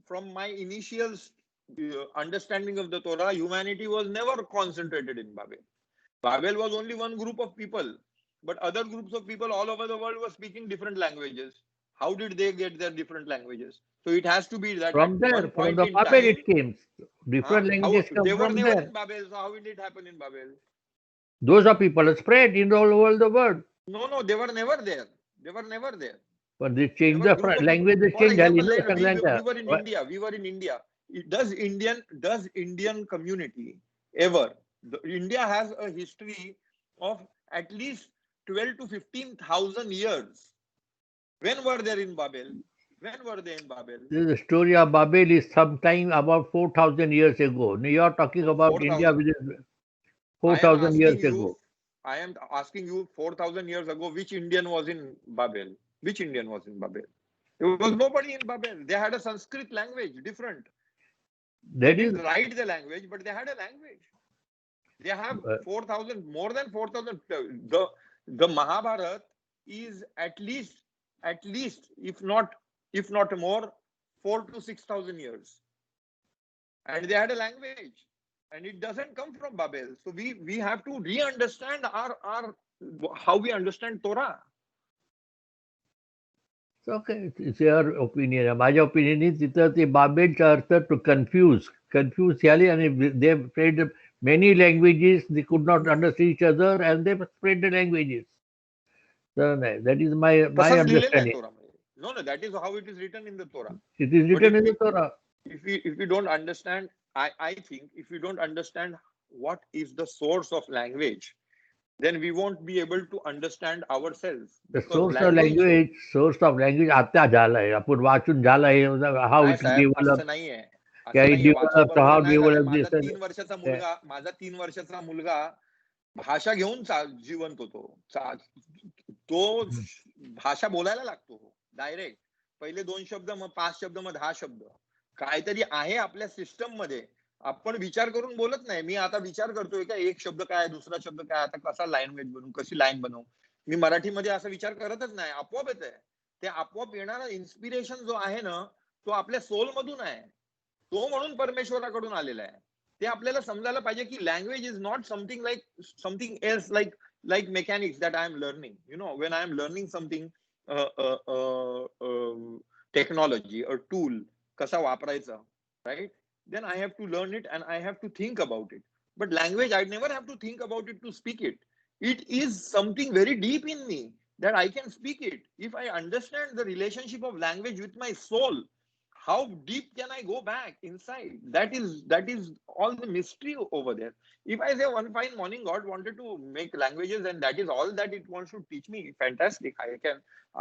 from my initial understanding of the Torah, humanity was never concentrated in Babel. Babel was only one group of people, but other groups of people all over the world were speaking different languages. How did they get their different languages? So it has to be that from there, from the Babel it came. Different languages come they were from never there. in Babel, so how did it happen in Babel? Those are people spread in all over the world. No, they were never there. They were never there. But they changed the language. They changed. We were in India. Does Indian community ever? India has a history of at least 12 to 15,000 years. When were they in Babel? The story of Babel is sometime about 4,000 years ago. Now you are talking about India within 4,000 years ago. I am asking you 4,000 years ago, which Indian was in Babel? Which Indian was in Babel? There was nobody in Babel. They had a Sanskrit language, different. They didn't write the language, but they had a language. They have 4,000, more than 4,000. The Mahabharata is at least, if not more, 4,000 to 6,000 years. And they had a language. And it doesn't come from Babel. So we have to re-understand how we understand Torah. Okay, it's your opinion. My opinion is that the Babel earth to confuse Yali and they spread many languages. They could not understand each other and they spread the languages. So that is my understanding. No, that is how it is written in the Torah. It is written in the Torah. If we don't understand, I think if we don't understand what is the source of language, then we won't be able to understand ourselves. The source of language आता झालाय. आपण वाचून झालाय. How it developed. How developed. माझा 3 वर्षाचा मुलगा भाषा घेऊन जिवंत होतो. तो भाषा बोलायला लागतो डायरेक्ट. पहिले 2 शब्द, मग 5 शब्द, मग 10 शब्द. काहीतरी आहे आपल्या सिस्टम मध्ये. आपण विचार करून बोलत नाही. मी आता विचार करतोय का एक शब्द काय, दुसरा शब्द काय, आता कसा लँग्वेज बनवू, कशी लाईन बनवू. मी मराठीमध्ये असा विचार करतच नाही. आपोआप येत आहे. ते आपोआप येणारा इन्स्पिरेशन जो आहे ना, तो आपल्या सोल मधून आहे. तो म्हणून परमेश्वराकडून आलेला आहे. ते आपल्याला समजायला पाहिजे की language is not something else like mechanics that I am learning. You know, when I am learning something, technology or tool, kasa वापरायचा, right? Then I have to learn it and I have to think about it. But language, I never have to think about it to speak it. It is something very deep in me that I can speak it. If I understand the relationship of language with my soul, how deep can I go back inside? That is all the mystery over there. If I say one fine morning God wanted to make languages and that is all that it wants to teach me, fantastic.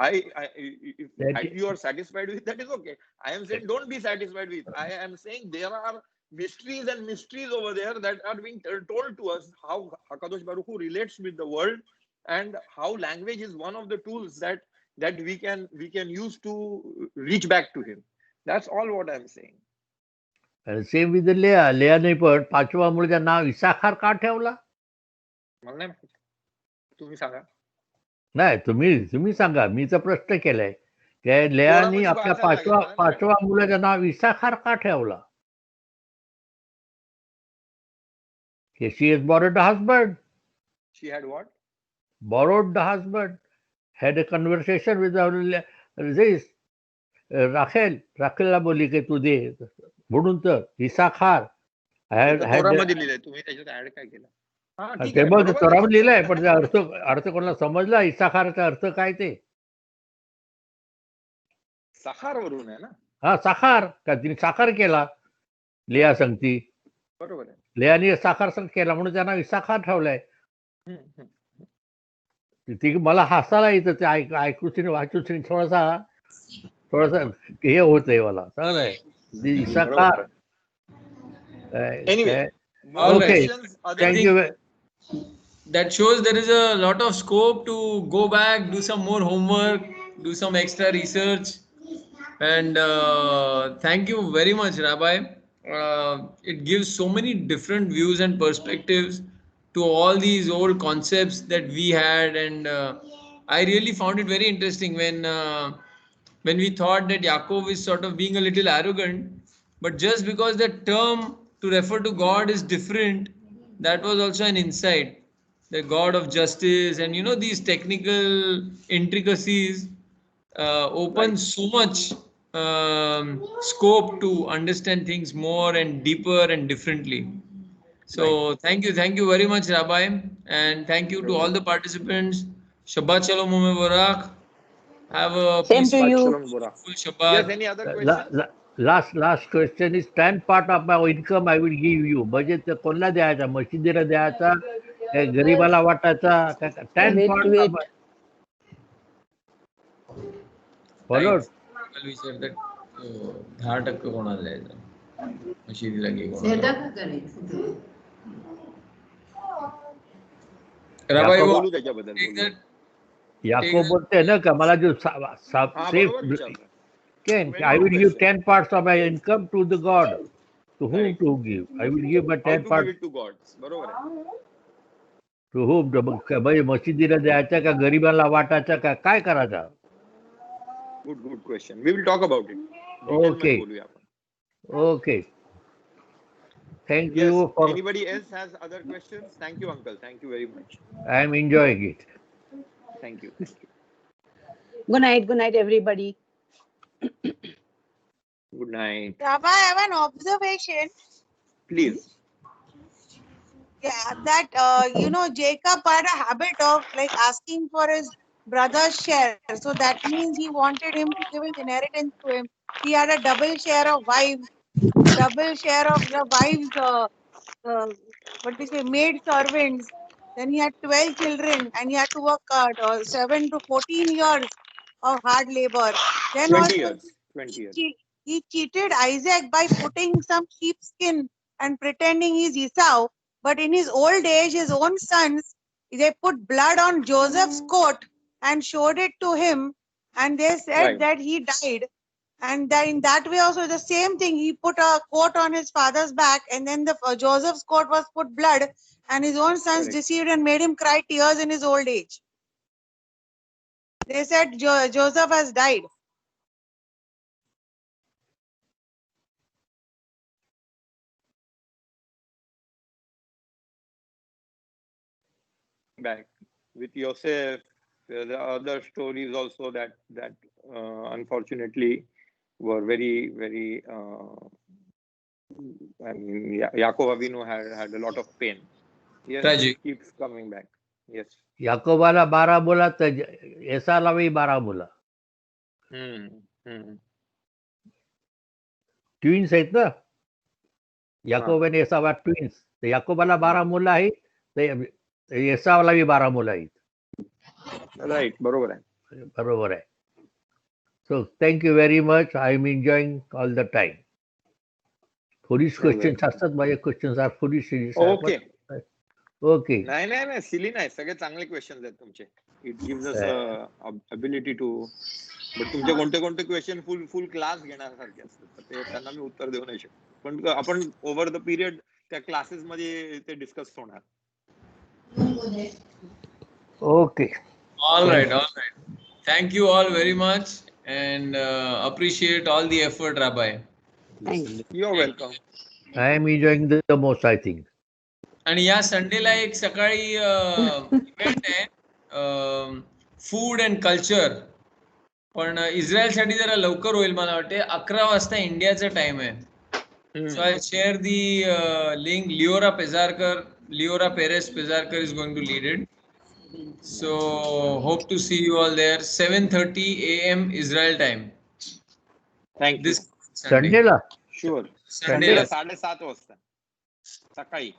If you are satisfied with that is okay. I am saying don't be satisfied with. I am saying there are mysteries and mysteries over there that are being told to us, how HaKadosh Baruch Hu relates with the world and how language is one of the tools that we can use to reach back to him. That's all what I'm saying. And same with the Leah. लेयाने पण 5व्या मुलीचं नाव इसाखार का ठेवला? मला नाही माहिती. तुम्ही सांगा. नाही, तुम्ही सांगा. मी तर प्रश्न केलाय की लेयानी तोरामध्ये आपल्या वाचायला लागेल मला नाही पाचव्या मुलाचं नाव इसाखार का ठेवला? She has borrowed a husband. She had what? Borrowed the husband. Had a conversation with this राखेलला बोलली की तू दे, म्हणून तर इसाखार तोरामध्ये लिहिलंय, तुम्ही त्याच्यात ऍड काय केलं? हा, ठीक ते आहे, बघ बरोबर तोरावर आहे. लिहिलंय, पण ते अर्थ कोणाला समजला? इसाखारचा अर्थ काय ते? साखारवरून आहे ना? हा, साखार का तिने साकार केला लेया संगती. बरोबर आहे. लेयाने साकार संग केला म्हणून त्यांना इसाखार ठेवलाय. हम्म, हम्म. ती मला हसायला येतं ते वाचून थोडासा हे होतंय मला. चांगलंय इसाखार. Anyway, All Okay. questions, other Thank you. That shows there is a lot of scope to go back, do some more homework, do some extra research. And thank you very much, Rabbi. It gives so many different views and perspectives to all these old concepts that we had. And I really found it very interesting when we thought that Yaakov is sort of being a little arrogant, but just because the term to refer to God is different, that was also an insight. The God of justice and these technical intricacies open so much scope to understand things more and deeper and differently. So thank you very much, Rabbi, and thank you to all the participants. Shabbat Shalom Umevorach. Have a Same to peaceful, you. full Shabbat. Yes, any other questions? Last question is 10 part of my income I will give you. Budget कोणला द्यायचा? मशिदीला द्यायचा? काय गरीबाला वाटायचा? 10 part of my... Followed? We said that 10% कोणाला द्यायचा? मशिदीला की सेदा कोणाला? का करायचं? Rabbi, याकोब- बोलू त्याच्याबद्दल take बोलू. that. याकोब बोलते ना का मला जो हा, safe बरोबर विचारलं. can I will give 10 parts of my income to the God. To whom Correct. to give? I will give my How 10 to parts give it to God. बरोबर आहे. to whom? म्हणजे मशिदीला द्यायचा का गरीबाला वाटायचा का काय करायचा? Good question. We will talk about it. Okay. बोलूया आपण. Okay. Thank Yes. you for. Anybody else has other questions? Thank you, uncle. Thank you very much. I am enjoying it. Thank you. Good night, everybody. Good night. Rabbi, I have an observation. Please. Yeah, that Jacob had a habit of like asking for his brother's share. So that means he wanted him to give his inheritance to him. He had a double share of wives, double share of the wives, maid servants. Then he had 12 children and he had to work 7 to 14 years of hard labor. Then 20 also years. 20 years. he cheated Isaac by putting some sheepskin and pretending he's Esau. But in his old age, his own sons, they put blood on Joseph's coat and showed it to him. And they said Right. that he died. And that in that way also the same thing. He put a coat on his father's back, and then the Joseph's coat was put blood, and his own sons Correct. deceived and made him cry tears in his old age. They said Joseph has died. Back with Yosef, the other stories also that unfortunately were very, very. I mean, Yaakov Avinu had a lot of pain. Yes, Tragic. it keeps coming back. Yes. याकोबाला 12 मुलं तर एसालाही 12 मुलं. Twins आहेत ना. याकोब आणि एसाव twins. तर याकोबाला 12 मुलं आहेत, तर एसावलाही 12 मुलं आहेत. राईट, बरोबर आहे. बरोबर आहे. So thank you very much. I am enjoying all the time. Foolish questions असतात माझे. Questions are foolish. Okay. Okay. नाही सिली नाही, सगळे चांगले क्वेश्चन आहेत तुमचे. It gives us ability to. But तुमचे कोणते क्वेश्चन फुल क्लास घेण्यासारखे असतात, ते त्यांना मी उत्तर देऊ नाही शकतो. पण आपण ओव्हर द पिरियड त्या क्लासेस मध्ये ते डिस्कस होणार. Okay. All right, all right. Thank you all very much and appreciate all the effort, Rabbi. Thanks. You're welcome. I am enjoying the most, I think. आणि या संडेला एक सकाळी event आहे फूड अँड कल्चर पण इस्रायलसाठी जरा लवकर होईल मला वाटते 11 वाजता इंडियाचा टाइम आहे so I share the link Leora Peres Pejarkar is going to lead it so hope to see you all there 7:30 AM Israel time Thank you. This संडेला Sure. संडेला 7:30 वाजता सकाळी.